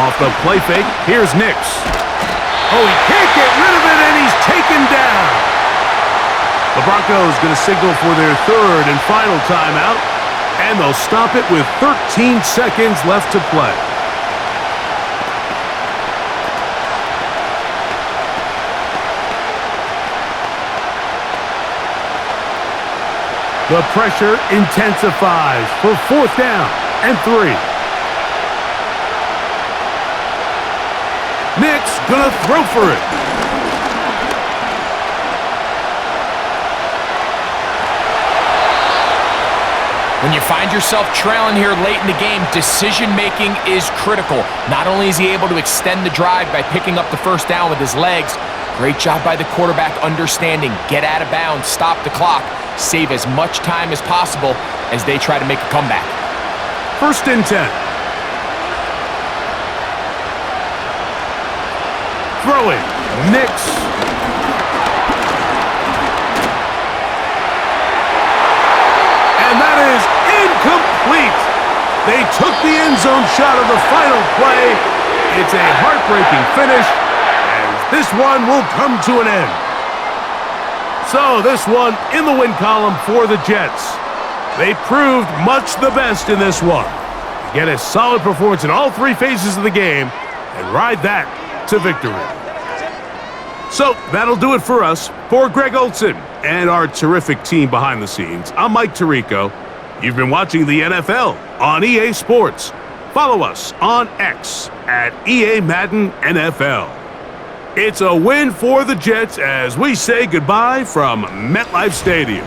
Off the play fake, here's Nix. Oh, he can't get rid of it, and he's taken down. The Broncos going to signal for their 3rd and final timeout, and they'll stop it with 13 seconds left to play. The pressure intensifies for 4th down and 3. Nix gonna throw for it. When you find yourself trailing here late in the game, decision-making is critical. Not only is he able to extend the drive by picking up the first down with his legs, great job by the quarterback understanding, get out of bounds, stop the clock, save as much time as possible as they try to make a comeback. 1st and 10. Throwing, Nix. And that is incomplete. They took the end zone shot of the final play. It's a heartbreaking finish, as this one will come to an end. So this one in the win column for the Jets. They proved much the best in this one. Get a solid performance in all 3 phases of the game and ride that to victory. So that'll do it for us. For Greg Olson and our terrific team behind the scenes, I'm Mike Tirico. You've been watching the NFL on EA Sports. Follow us on X at EA Madden NFL. It's a win for the Jets as we say goodbye from MetLife Stadium.